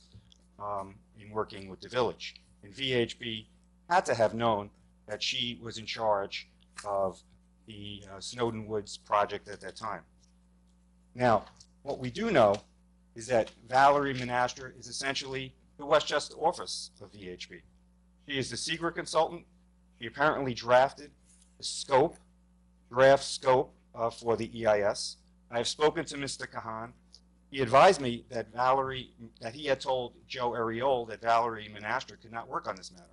in working with the village. And VHB had to have known that she was in charge of the Snowden Woods project at that time. Now, what we do know is that Valerie Menastra is essentially the Westchester office of VHB. She is the secret consultant. She apparently drafted the draft scope for the EIS. I have spoken to Mr. Kahan. He advised me that he had told Joe Ariol that Valerie Menastra could not work on this matter.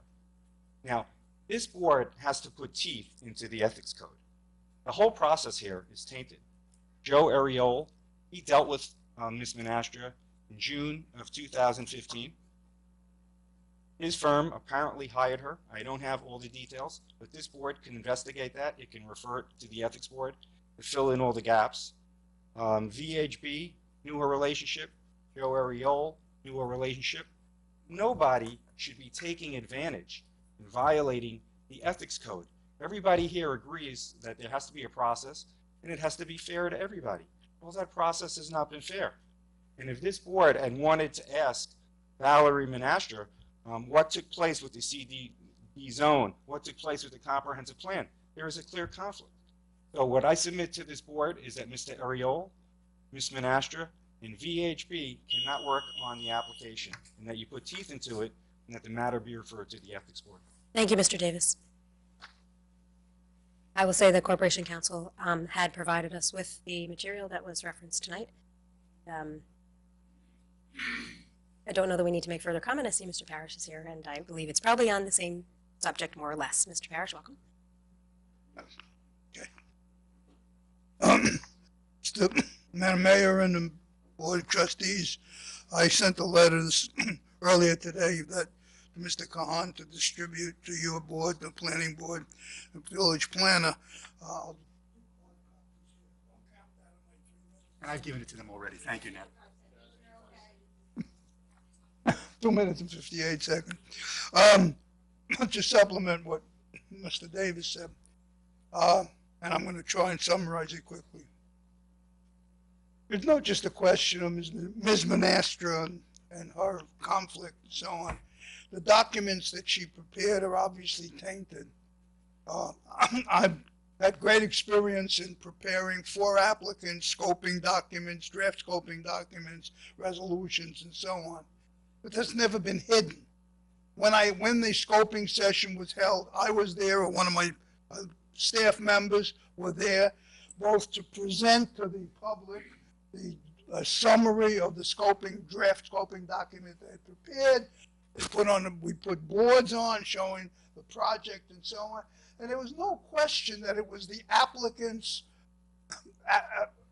Now, this board has to put teeth into the ethics code. The whole process here is tainted. Joe Ariol, he dealt with Ms. Menastra in June of 2015. His firm apparently hired her. I don't have all the details, but this board can investigate that. It can refer it to the ethics board to fill in all the gaps. VHB knew her relationship. Joe Ariol knew her relationship. Nobody should be taking advantage and violating the ethics code. Everybody here agrees that there has to be a process and it has to be fair to everybody. Well, that process has not been fair. And if this board had wanted to ask Valerie Menastra what took place with the CDD zone, what took place with the comprehensive plan, there is a clear conflict. So what I submit to this board is that Mr. Ariol, Ms. Menastra, and VHB cannot work on the application, and that you put teeth into it, and that the matter be referred to the Ethics Board. Thank you, Mr. Davis. I will say the Corporation Council had provided us with the material that was referenced tonight. I don't know that we need to make further comment. I see Mr. Parrish is here, and I believe it's probably on the same subject, more or less. Mr. Parrish, welcome. Madam Mayor and the Board of Trustees, I sent a letter earlier today that to Mr. Kahan to distribute to your board, the planning board, the village planner. And I've given it to them already. Thank you, Ned. 2 minutes and 58 seconds. To supplement what Mr. Davis said, and I'm going to try and summarize it quickly. It's not just a question of Ms. Monastra and her conflict and so on. The documents that she prepared are obviously tainted. I've had great experience in preparing for applicants, scoping documents, draft scoping documents, resolutions, and so on. But that's never been hidden. When the scoping session was held, I was there, or one of my staff members were there, both to present to the public the summary of the draft scoping document they had prepared. We put boards on showing the project and so on. And there was no question that it was the applicant's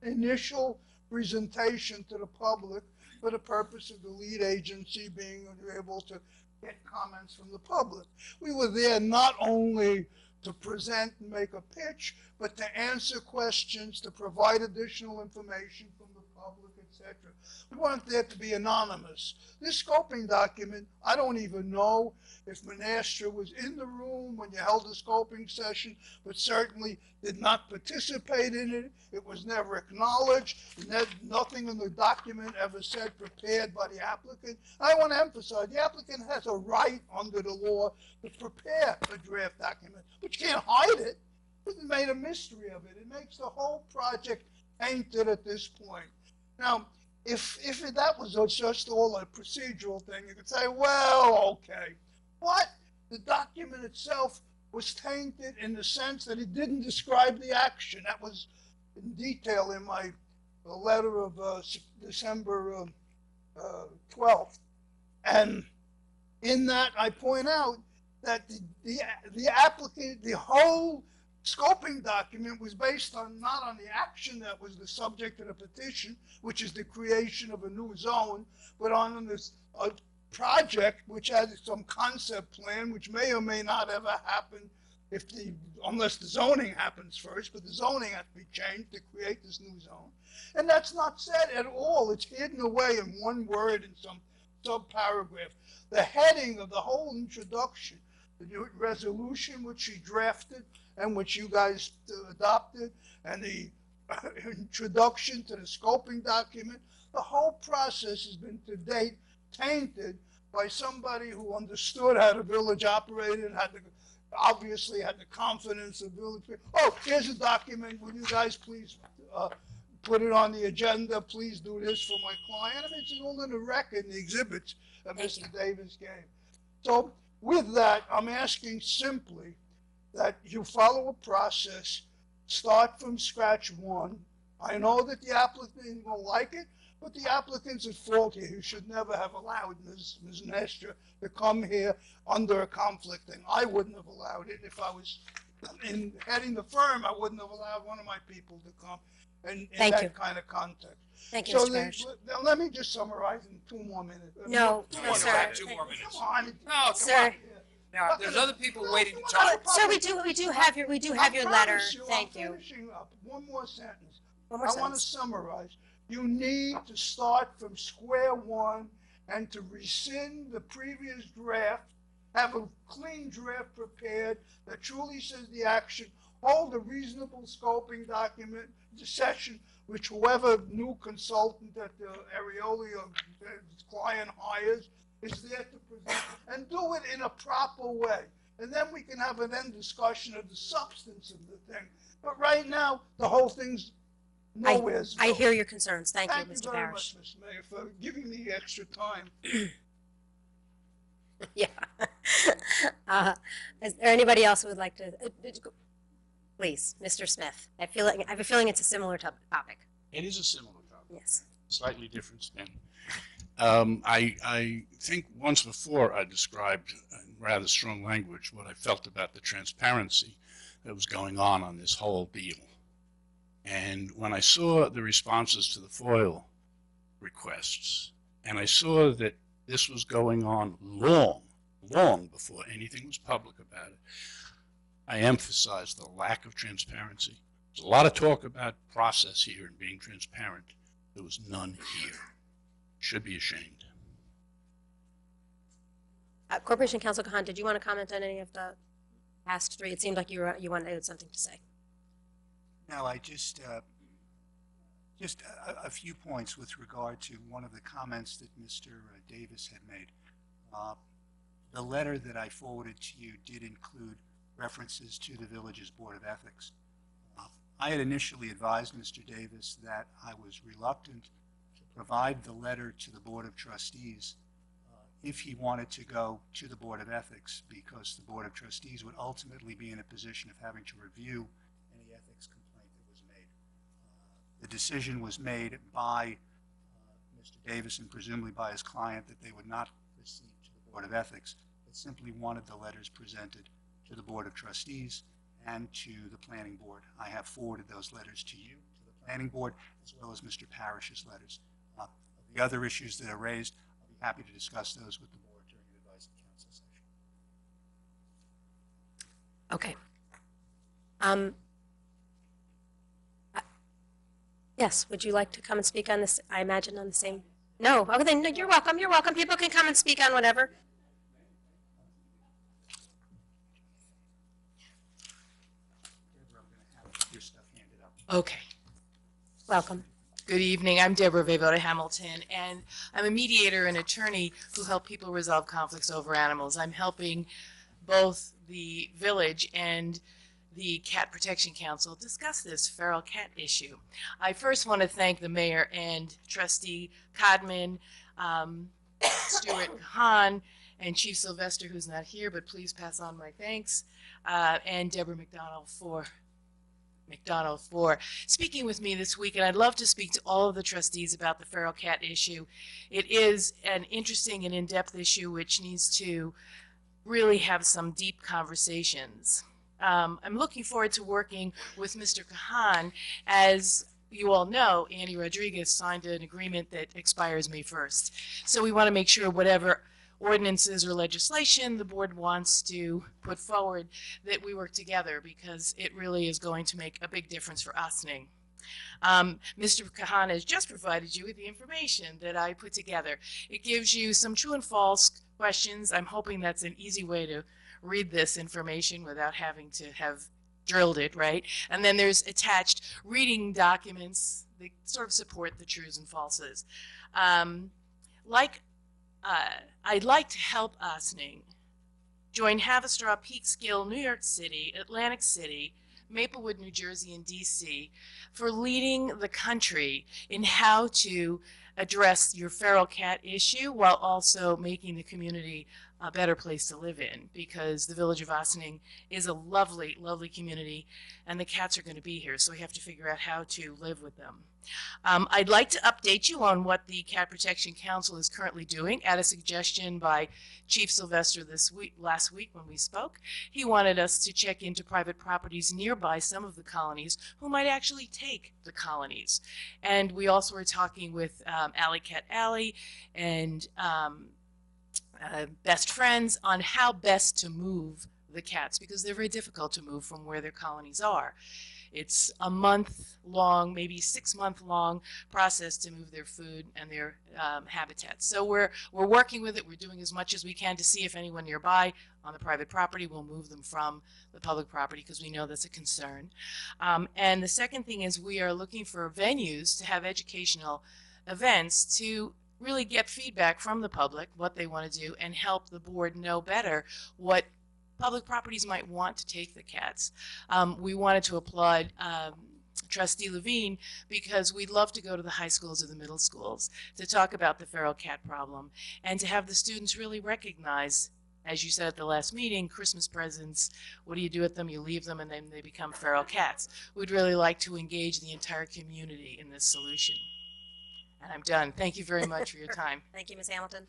initial presentation to the public for the purpose of the lead agency being able to get comments from the public. We were there not only to present and make a pitch, but to answer questions, to provide additional information from the public, etc. We weren't there to be anonymous. This scoping document, I don't even know if Monastra was in the room when you held the scoping session, but certainly did not participate in it. It was never acknowledged. Nothing in the document ever said prepared by the applicant. I want to emphasize, the applicant has a right under the law to prepare a draft document, but you can't hide it. It made a mystery of it. It makes the whole project tainted at this point. Now, if that was just all a procedural thing, you could say, well, okay. But the document itself was tainted in the sense that it didn't describe the action. That was in detail in my letter of December 12th. And in that, I point out that the applicant, the whole scoping document was based on not on the action that was the subject of the petition, which is the creation of a new zone, but on this project which has some concept plan which may or may not ever happen unless the zoning happens first, but the zoning has to be changed to create this new zone. And that's not said at all. It's hidden away in one word in some sub-paragraph. The heading of the whole introduction, the resolution which she drafted and which you guys adopted, and the introduction to the scoping document, the whole process has been to date tainted by somebody who understood how the village operated, obviously had the confidence of village people. Oh, here's a document. Will you guys please put it on the agenda? Please do this for my client. I mean, it's all in the record, in the exhibits that Mr. Davis gave. So with that, I'm asking simply that you follow a process, start from scratch one. I know that the applicant will like it, but the applicant's at fault here. You should never have allowed Ms. Nestor to come here under a conflict thing. I wouldn't have allowed it. If I was heading the firm, I wouldn't have allowed one of my people to come in that kind of context. Thank you, So Mr. Parrish. now let me just summarize in 2 more minutes. No, sir. 2 more minutes. Come on. No, come Sir. on. Now, there's other people waiting to talk. Sir, we do have your letter. Thank you. I'm finishing up. One more sentence. One more I want to sentence. summarize. You need to start from square one and to rescind the previous draft, have a clean draft prepared that truly says the action, hold a reasonable scoping document, the session, which whoever new consultant that Arioli or his client hires is there to present, and do it in a proper way. And then we can have an end discussion of the substance of the thing. But right now, the whole thing's Nowhere's I village. hear your concerns. Thank you, Thank you Mr. very Barish. much, Mr. Mayor, for giving me extra time. Yeah. Is there anybody else who would like to? Please, Mr. Smith. I have a feeling it's a similar topic. It is a similar topic, Yes. slightly different spin. I think once before I described in rather strong language what I felt about the transparency that was going on this whole deal. And when I saw the responses to the FOIL requests, and I saw that this was going on long before anything was public about it, I emphasized the lack of transparency. There's a lot of talk about process here and being transparent. There was none here. Should be ashamed. Corporation Counsel Kahan, did you want to comment on any of the past three? It seemed like you wanted something to say. No, I just a few points with regard to one of the comments that Mr. Davis had made. The letter that I forwarded to you did include references to the village's Board of Ethics. I had initially advised Mr. Davis that I was reluctant to provide the letter to the Board of Trustees if he wanted to go to the Board of Ethics, because the Board of Trustees would ultimately be in a position of having to review any ethics complaint that was made. The decision was made by Mr. Davis and presumably by his client that they would not proceed to the Board of Ethics, but simply wanted the letters presented to the Board of Trustees and to the Planning Board. I have forwarded those letters to you, to the Planning Board, as well as Mr. Parrish's letters. The other issues that are raised, I'll be happy to discuss those with the Board during the Advice and Counsel session. Okay. Yes, would you like to come and speak on this? I imagine on the same. No, okay, then no, you're welcome. You're welcome. People can come and speak on whatever. Your stuff handed up. Okay. Welcome. Good evening. I'm Deborah Vavoda Hamilton, and I'm a mediator and attorney who help people resolve conflicts over animals. I'm helping both the village and the Cat Protection Council discuss this feral cat issue. I first want to thank the mayor and Trustee Codman, Stuart Kahan, and Chief Sylvester, who's not here, but please pass on my thanks, and Deborah McDonald for speaking with me this week. And I'd love to speak to all of the trustees about the feral cat issue. It is an interesting and in-depth issue which needs to really have some deep conversations. I'm looking forward to working with Mr. Kahan. As you all know, Andy Rodriguez signed an agreement that expires May 1st. So we want to make sure whatever ordinances or legislation the board wants to put forward, that we work together, because it really is going to make a big difference for Ossining. Mr. Kahan has just provided you with the information that I put together. It gives you some true and false questions. I'm hoping that's an easy way to read this information without having to have drilled it, right? And then there's attached reading documents that sort of support the trues and falses. I'd like to help Ossining join Haverstraw, Peekskill, New York City, Atlantic City, Maplewood, New Jersey, and DC for leading the country in how to address your feral cat issue while also making the community a better place to live in, because the village of Ossining is a lovely, lovely community, and the cats are going to be here, so we have to figure out how to live with them. I'd like to update you on what the Cat Protection Council is currently doing at a suggestion by Chief Sylvester last week when we spoke. He wanted us to check into private properties nearby some of the colonies who might actually take the colonies. And we also were talking with Alley Cat Alley and Best Friends on how best to move the cats, because they're very difficult to move from where their colonies are. It's a month-long, maybe 6-month-long process to move their food and their habitats. So we're working with it. We're doing as much as we can to see if anyone nearby on the private property will move them from the public property, because we know that's a concern. And the second thing is we are looking for venues to have educational events to really get feedback from the public, what they want to do, and help the board know better what public properties might want to take the cats. We wanted to applaud Trustee Levine, because we'd love to go to the high schools or the middle schools to talk about the feral cat problem and to have the students really recognize, as you said at the last meeting, Christmas presents, what do you do with them? You leave them and then they become feral cats. We'd really like to engage the entire community in this solution. And I'm done. Thank you very much for your time. Thank you, Ms. Hamilton.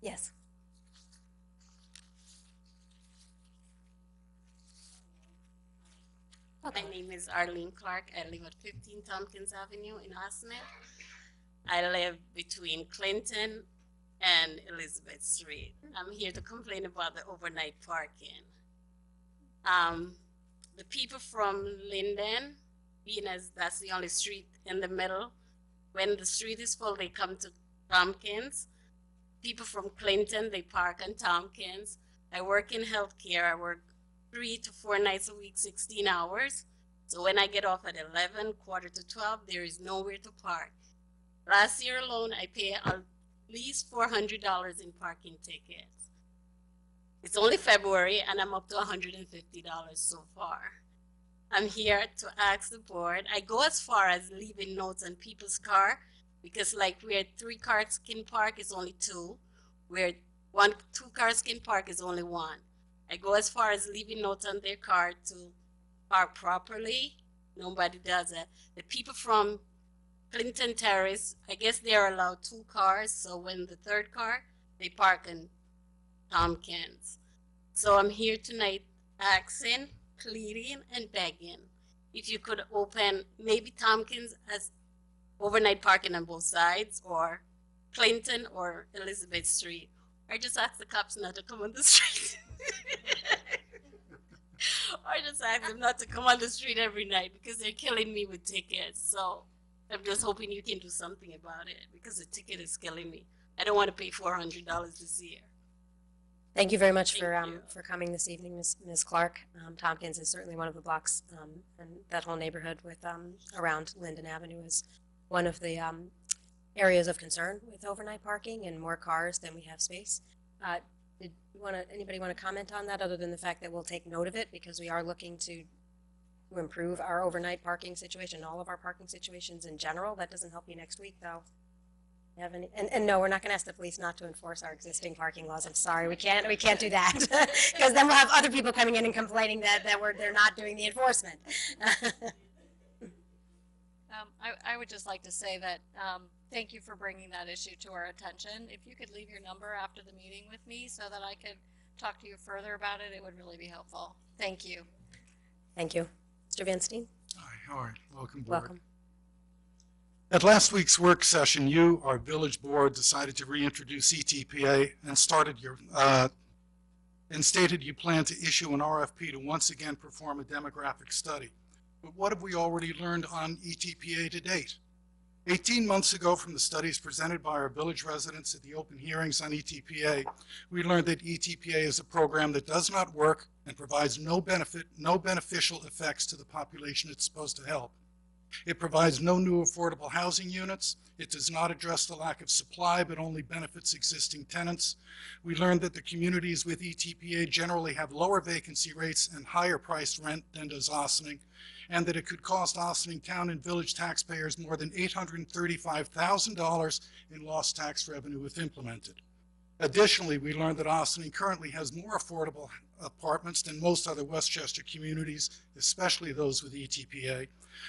Yes. My name is Arlene Clark. I live at 15 Tompkins Avenue in Osnet. I live between Clinton and Elizabeth Street. I'm here to complain about the overnight parking. The people from Linden, being as that's the only street in the middle, when the street is full, they come to Tompkins. People from Clinton, they park on Tompkins. I work in healthcare. I work 3 to 4 nights a week, 16 hours. So when I get off at 11, quarter to 12, there is nowhere to park. Last year alone, I paid at least $400 in parking tickets. It's only February, and I'm up to $150 so far. I'm here to ask the board. I go as far as leaving notes on people's car, because like where 3 cars can park is only 2, where 2 cars can park is only 1. I go as far as leaving notes on their car to park properly. Nobody does it. The people from Clinton Terrace, I guess they're allowed 2 cars, so when the 3rd car, they park in Tompkins. So I'm here tonight asking, pleading, and begging if you could open maybe Tompkins as overnight parking on both sides, or Clinton or Elizabeth Street. Or just ask the cops not to come on the street. Or just ask them not to come on the street every night because they're killing me with tickets. So I'm just hoping you can do something about it because the ticket is killing me. I don't want to pay $400 this year. Thank you very much for coming this evening, Ms. Clark. Tompkins is certainly one of the blocks, and that whole neighborhood with around Linden Avenue is one of the areas of concern with overnight parking and more cars than we have space. Did anybody want to comment on that other than the fact that we'll take note of it because we are looking to improve our overnight parking situation, all of our parking situations in general? That doesn't help you next week, though. You have any? And no, we're not going to ask the police not to enforce our existing parking laws. I'm sorry, we can't do that because then we'll have other people coming in and complaining that they're not doing the enforcement. I would just like to say that thank you for bringing that issue to our attention. If you could leave your number after the meeting with me so that I could talk to you further about it, it would really be helpful. Thank you. Thank you. Mr. Van Steen? Hi, Howard. Welcome, board. Welcome. At last week's work session, you, our village board, decided to reintroduce ETPA and stated you plan to issue an RFP to once again perform a demographic study. But what have we already learned on ETPA to date? 18 months ago, from the studies presented by our village residents at the open hearings on ETPA, we learned that ETPA is a program that does not work and provides no beneficial effects to the population it's supposed to help. It provides no new affordable housing units. It does not address the lack of supply, but only benefits existing tenants. We learned that the communities with ETPA generally have lower vacancy rates and higher priced rent than does Ossining, and that it could cost Ossining Town and Village taxpayers more than $835,000 in lost tax revenue if implemented. Additionally, we learned that Ossining currently has more affordable apartments than most other Westchester communities, especially those with ETPA,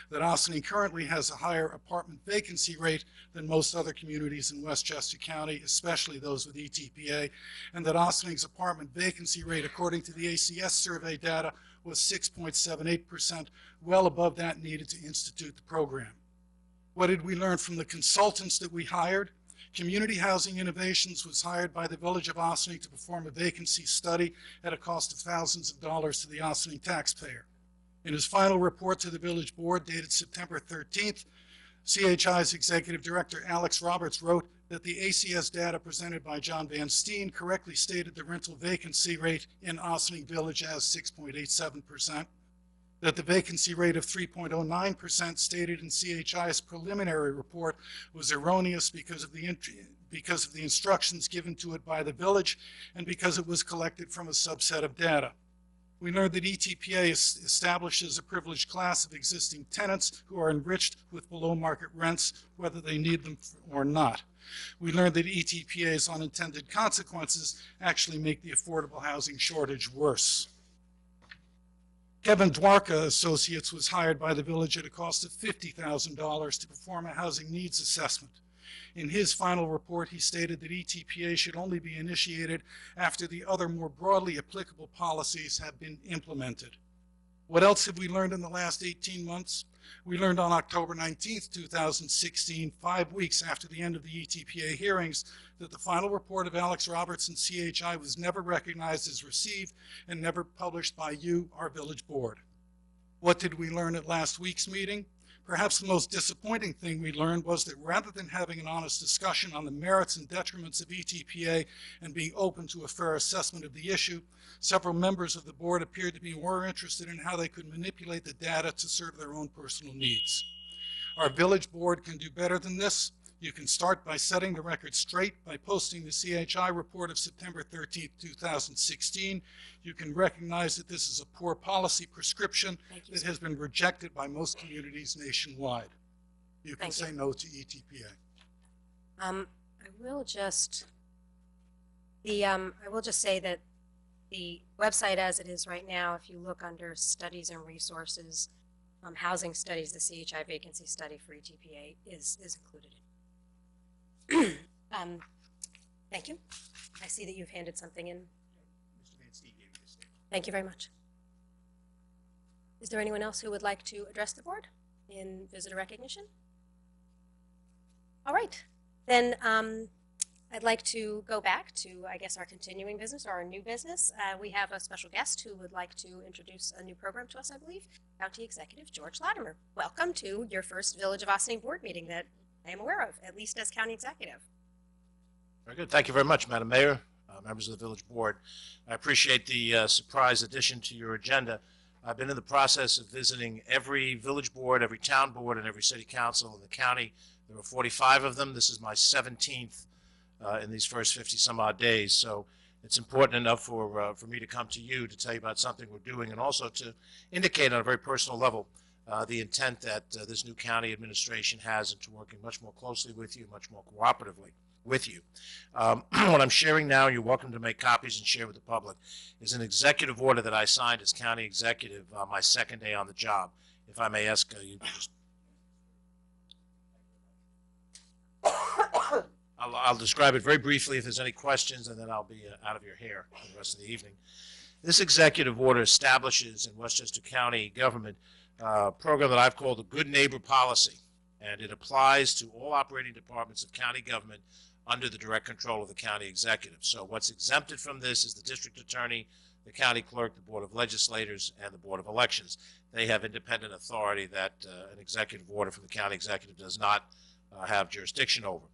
that Ossining currently has a higher apartment vacancy rate than most other communities in Westchester County, especially those with ETPA, and that Ossining's apartment vacancy rate, according to the ACS survey data, was 6.78%, well above that needed to institute the program. What did we learn from the consultants that we hired? Community Housing Innovations was hired by the Village of Ossining to perform a vacancy study at a cost of thousands of dollars to the Ossining taxpayer. In his final report to the village board dated September 13th, CHI's executive director Alex Roberts wrote that the ACS data presented by John Van Steen correctly stated the rental vacancy rate in Ossining Village as 6.87%, that the vacancy rate of 3.09% stated in CHI's preliminary report was erroneous because of the instructions given to it by the village and because it was collected from a subset of data. We learned that ETPA establishes a privileged class of existing tenants who are enriched with below market rents, whether they need them or not. We learned that ETPA's unintended consequences actually make the affordable housing shortage worse. Kevin Dwarka Associates was hired by the village at a cost of $50,000 to perform a housing needs assessment. In his final report, he stated that ETPA should only be initiated after the other more broadly applicable policies have been implemented. What else have we learned in the last 18 months? We learned on October 19th, 2016, 5 weeks after the end of the ETPA hearings, that the final report of Alex Robertson, CHI, was never recognized as received and never published by you, our village board. What did we learn at last week's meeting? Perhaps the most disappointing thing we learned was that rather than having an honest discussion on the merits and detriments of ETPA and being open to a fair assessment of the issue, several members of the board appeared to be more interested in how they could manipulate the data to serve their own personal needs. Our village board can do better than this. You can start by setting the record straight by posting the CHI report of September 13th, 2016. You can recognize that this is a poor policy prescription that has been rejected by most communities nationwide. You can say no to ETPA. I will just say that the website as it is right now, if you look under studies and resources, housing studies, the CHI vacancy study for ETPA is included in. Thank you. I see that you've handed something in. Thank you very much. Is there anyone else who would like to address the board in visitor recognition? All right, then I'd like to go back to, I guess, our continuing business or our new business. We have a special guest who would like to introduce a new program to us, I believe, County Executive George Latimer. Welcome to your first Village of Ossining board meeting that I am aware of, at least as County Executive. Very good. Thank you very much, Madam Mayor, members of the Village Board. I appreciate the surprise addition to your agenda. I've been in the process of visiting every village board, every town board, and every city council in the county. There were 45 of them. This is my 17th in these first 50 some odd days. So it's important enough for me to come to you to tell you about something we're doing and also to indicate on a very personal level the intent that this new county administration has into working much more closely with you, much more cooperatively with you. What I'm sharing now, you're welcome to make copies and share with the public, is an executive order that I signed as county executive on my second day on the job. If I may ask you to just... I'll describe it very briefly if there's any questions, and then I'll be out of your hair for the rest of the evening. This executive order establishes in Westchester County government a program that I've called the Good Neighbor Policy, and it applies to all operating departments of county government under the direct control of the county executive. So what's exempted from this is the district attorney, the county clerk, the board of legislators, and the board of elections. They have independent authority that an executive order from the county executive does not have jurisdiction over.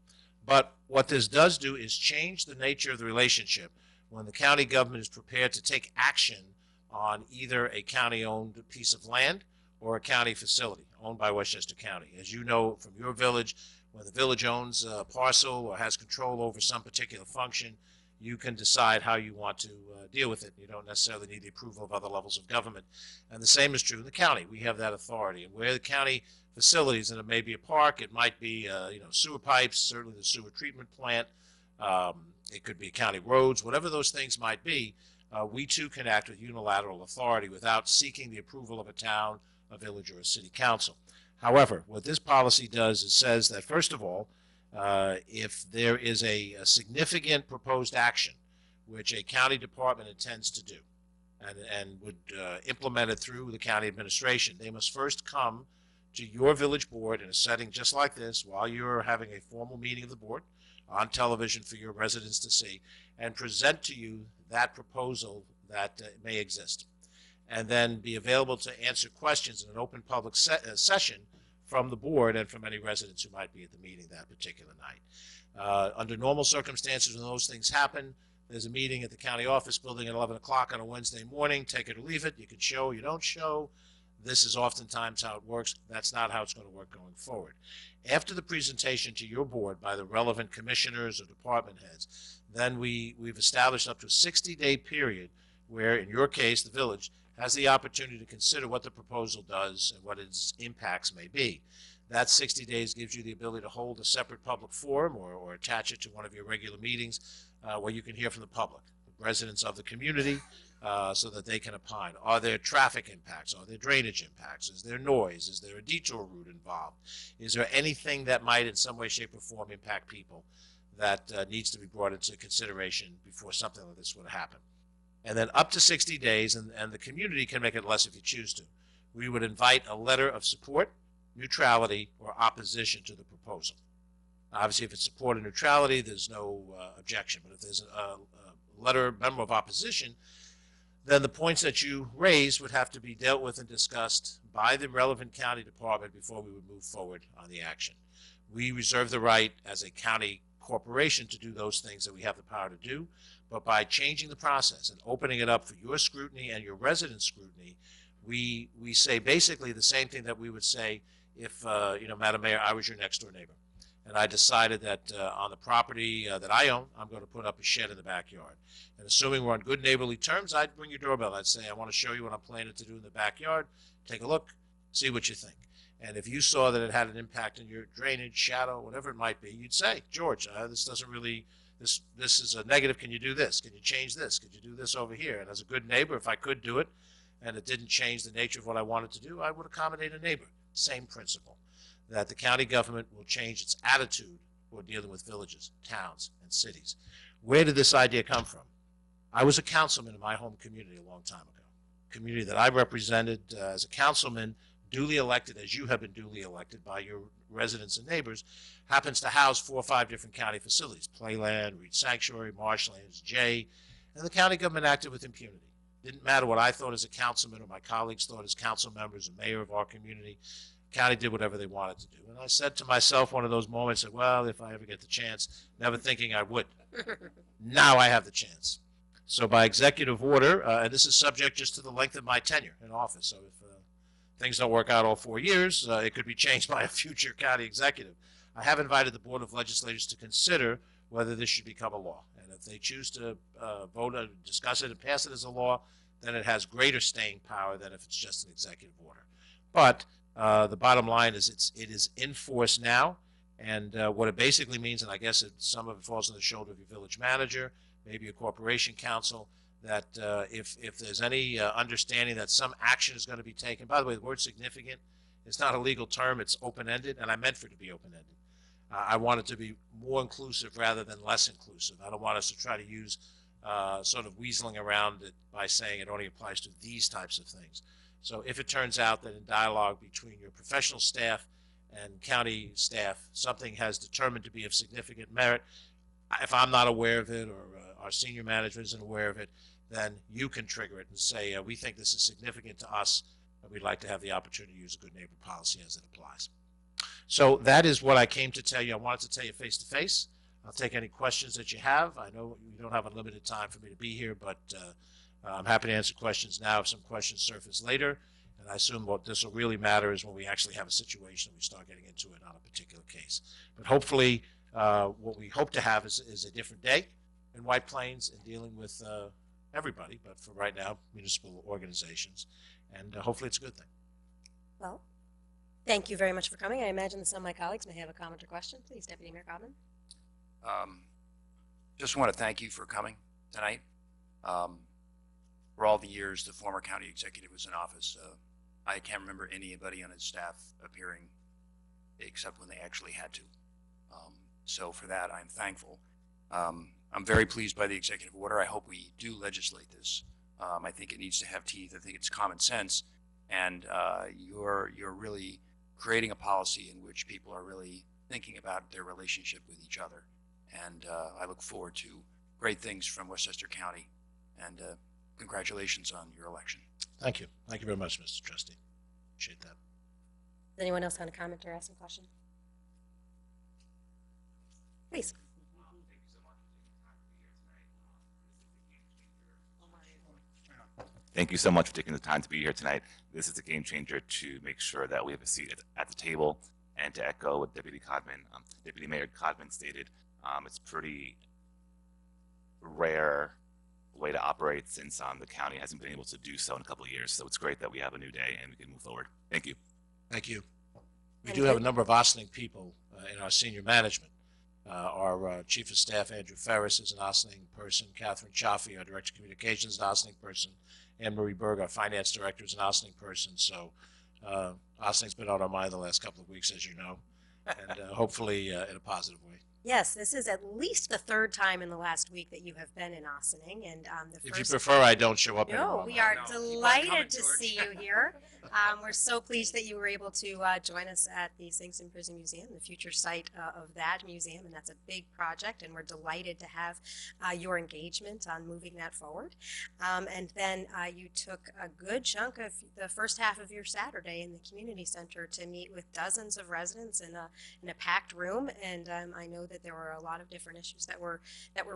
But what this does do is change the nature of the relationship when the county government is prepared to take action on either a county-owned piece of land or a county facility owned by Westchester County. As you know from your village, when the village owns a parcel or has control over some particular function, you can decide how you want to deal with it. You don't necessarily need the approval of other levels of government. And the same is true in the county. We have that authority. And where the county facilities, and it may be a park, it might be sewer pipes, certainly the sewer treatment plant, it could be county roads, whatever those things might be, we too can act with unilateral authority without seeking the approval of a town, a village, or a city council. However, what this policy does is says that, first of all, if there is a significant proposed action which a county department intends to do and would implement it through the county administration, they must first come to your village board in a setting just like this while you're having a formal meeting of the board on television for your residents to see and present to you that proposal that may exist, and then be available to answer questions in an open public session from the board and from any residents who might be at the meeting that particular night. Under normal circumstances, when those things happen, there's a meeting at the county office building at 11 o'clock on a Wednesday morning. Take it or leave it. You can show, you don't show. This is oftentimes how it works. That's not how it's going to work going forward. After the presentation to your board by the relevant commissioners or department heads, then we've established up to a 60-day period where, in your case, the village, has the opportunity to consider what the proposal does and what its impacts may be. That 60 days gives you the ability to hold a separate public forum or attach it to one of your regular meetings where you can hear from the public, the residents of the community, so that they can opine. Are there traffic impacts? Are there drainage impacts? Is there noise? Is there a detour route involved? Is there anything that might in some way, shape, or form impact people that needs to be brought into consideration before something like this would happen? And then up to 60 days, and the community can make it less if you choose to. We would invite a letter of support, neutrality, or opposition to the proposal. Obviously, if it's support or neutrality, there's no objection. But if there's a letter memo of opposition, then the points that you raise would have to be dealt with and discussed by the relevant county department before we would move forward on the action. We reserve the right as a county corporation to do those things that we have the power to do, but by changing the process and opening it up for your scrutiny and your resident scrutiny, we say basically the same thing that we would say if, Madam Mayor, I was your next door neighbor. And I decided that on the property that I own, I'm going to put up a shed in the backyard. And assuming we're on good neighborly terms, I'd ring your doorbell. I'd say, I want to show you what I'm planning to do in the backyard. Take a look, see what you think. And if you saw that it had an impact on your drainage, shadow, whatever it might be, you'd say, George, this doesn't really, this is a negative. Can you do this? Can you change this? Could you do this over here? And as a good neighbor, if I could do it and it didn't change the nature of what I wanted to do, I would accommodate a neighbor. Same principle, that the county government will change its attitude toward dealing with villages, towns, and cities. Where did this idea come from? I was a councilman in my home community a long time ago, community that I represented as a councilman, duly elected as you have been duly elected by your residents and neighbors, happens to house 4 or 5 different county facilities: Playland, Reed Sanctuary, Marshlands, Jay, and the county government acted with impunity. Didn't matter what I thought as a councilman or my colleagues thought as council members or mayor of our community. County did whatever they wanted to do. And I said to myself one of those moments that, well, if I ever get the chance, never thinking I would. Now I have the chance. So by executive order, and this is subject just to the length of my tenure in office, so if things don't work out all 4 years, it could be changed by a future county executive. I have invited the Board of Legislators to consider whether this should become a law. And if they choose to vote and discuss it and pass it as a law, then it has greater staying power than if it's just an executive order. But the bottom line is it is in force now, and what it basically means, and I guess some of it falls on the shoulder of your village manager, maybe a corporation council, that if there's any understanding that some action is going to be taken. By the way, the word significant is not a legal term, it's open-ended, and I meant for it to be open-ended. I want it to be more inclusive rather than less inclusive. I don't want us to try to use sort of weaseling around it by saying it only applies to these types of things. So if it turns out that in dialogue between your professional staff and county staff, something has determined to be of significant merit, if I'm not aware of it or our senior management isn't aware of it, then you can trigger it and say, we think this is significant to us, and we'd like to have the opportunity to use a good neighbor policy as it applies. So that is what I came to tell you. I wanted to tell you face to face. I'll take any questions that you have. I know you don't have unlimited time for me to be here, but I'm happy to answer questions now if some questions surface later. And I assume what this will really matter is when we actually have a situation and we start getting into it on a particular case. But hopefully what we hope to have is a different day in White Plains in dealing with everybody, but for right now, municipal organizations. And hopefully it's a good thing. Well, thank you very much for coming. I imagine that some of my colleagues may have a comment or question. Please, Deputy Mayor Godman. Just want to thank you for coming tonight. For all the years the former county executive was in office, I can't remember anybody on his staff appearing except when they actually had to. So for that, I'm thankful. I'm very pleased by the executive order. I hope we do legislate this. I think it needs to have teeth. I think it's common sense. And you're really creating a policy in which people are really thinking about their relationship with each other. And I look forward to great things from Westchester County. And congratulations on your election. Thank you. Thank you very much, Mr. Trustee. Appreciate that. Does anyone else want to comment or ask a question? Please. Thank you so much for taking the time to be here tonight. This is a game changer to make sure that we have a seat at the table. And to echo what Deputy Mayor Codman stated, it's pretty rare way to operate since the county hasn't been able to do so in a couple of years. So it's great that we have a new day and we can move forward. Thank you. Thank you. We And do have a good- number of Ossining people in our senior management. Our Chief of Staff, Andrew Ferris, is an Ossining person. Catherine Chaffee, our Director of Communications, is an Ossining person. Anne Marie Berg, our Finance Director, is an Ossining person. So Ossining's been on our mind the last couple of weeks, as you know, and hopefully in a positive way. Yes, this is at least the third time in the last week that you have been in Ossining, and the If first. you prefer, I don't show up No, anymore. we are No, keep on delighted coming, to George. see you here. We're so pleased that you were able to join us at the Sing Sing Prison Museum, the future site of that museum, and that's a big project, and we're delighted to have your engagement on moving that forward. And then you took a good chunk of the first half of your Saturday in the community center to meet with dozens of residents in a packed room, and I know that there were a lot of different issues that were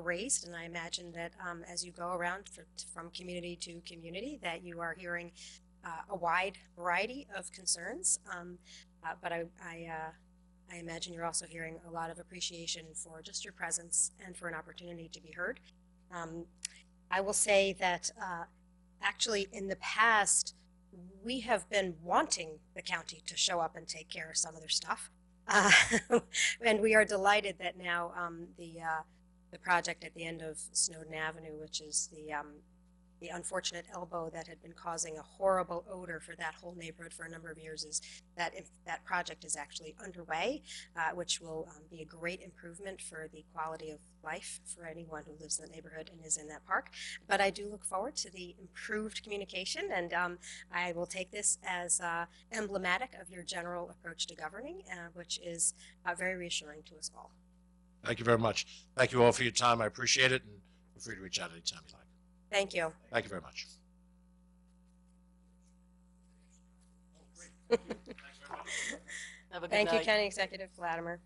raised, and I imagine that as you go around from community to community, that you are hearing a wide variety of concerns, but I imagine you're also hearing a lot of appreciation for just your presence and for an opportunity to be heard. I will say that actually in the past, we have been wanting the county to show up and take care of some of their stuff. And we are delighted that now the project at the end of Snowden Avenue, which is the unfortunate elbow that had been causing a horrible odor for that whole neighborhood for a number of years, is that if that project is actually underway, which will be a great improvement for the quality of life for anyone who lives in the neighborhood and is in that park. But I do look forward to the improved communication, and I will take this as emblematic of your general approach to governing, which is very reassuring to us all. Thank you very much. Thank you all for your time. I appreciate it, and feel free to reach out anytime you like. Thank you. Thank you very much. Have a good Thank you, night. County Executive Latimer.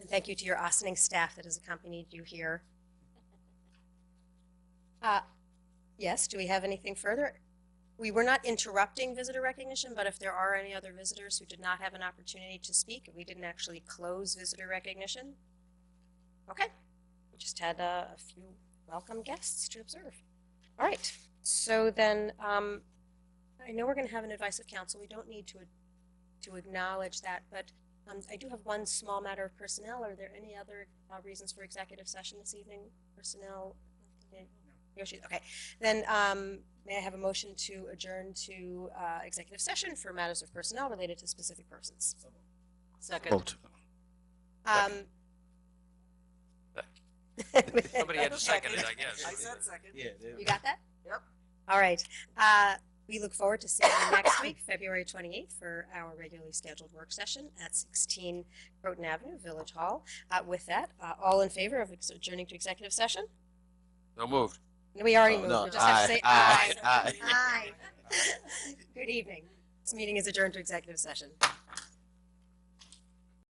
And thank you to your Ossining staff that has accompanied you here. Yes, do we have anything further? We were not interrupting visitor recognition, but if there are any other visitors who did not have an opportunity to speak, we didn't actually close visitor recognition. Okay, we just had a few welcome guests to observe. All right, so then I know we're going to have an advice of council. We don't need to acknowledge that, but I do have one small matter of personnel. Are there any other reasons for executive session this evening? Personnel? Okay, then may I have a motion to adjourn to executive session for matters of personnel related to specific persons? Second. Vote. Somebody had to second it, I guess. I said second. Yeah, You got that? Yep. All right. We look forward to seeing you next week, February 28th, for our regularly scheduled work session at 16 Croton Avenue, Village Hall. With that, all in favor of adjourning to executive session? So moved. We already Oh, moved. no. We just have to say Aye, aye. aye. Aye. Good evening. This meeting is adjourned to executive session.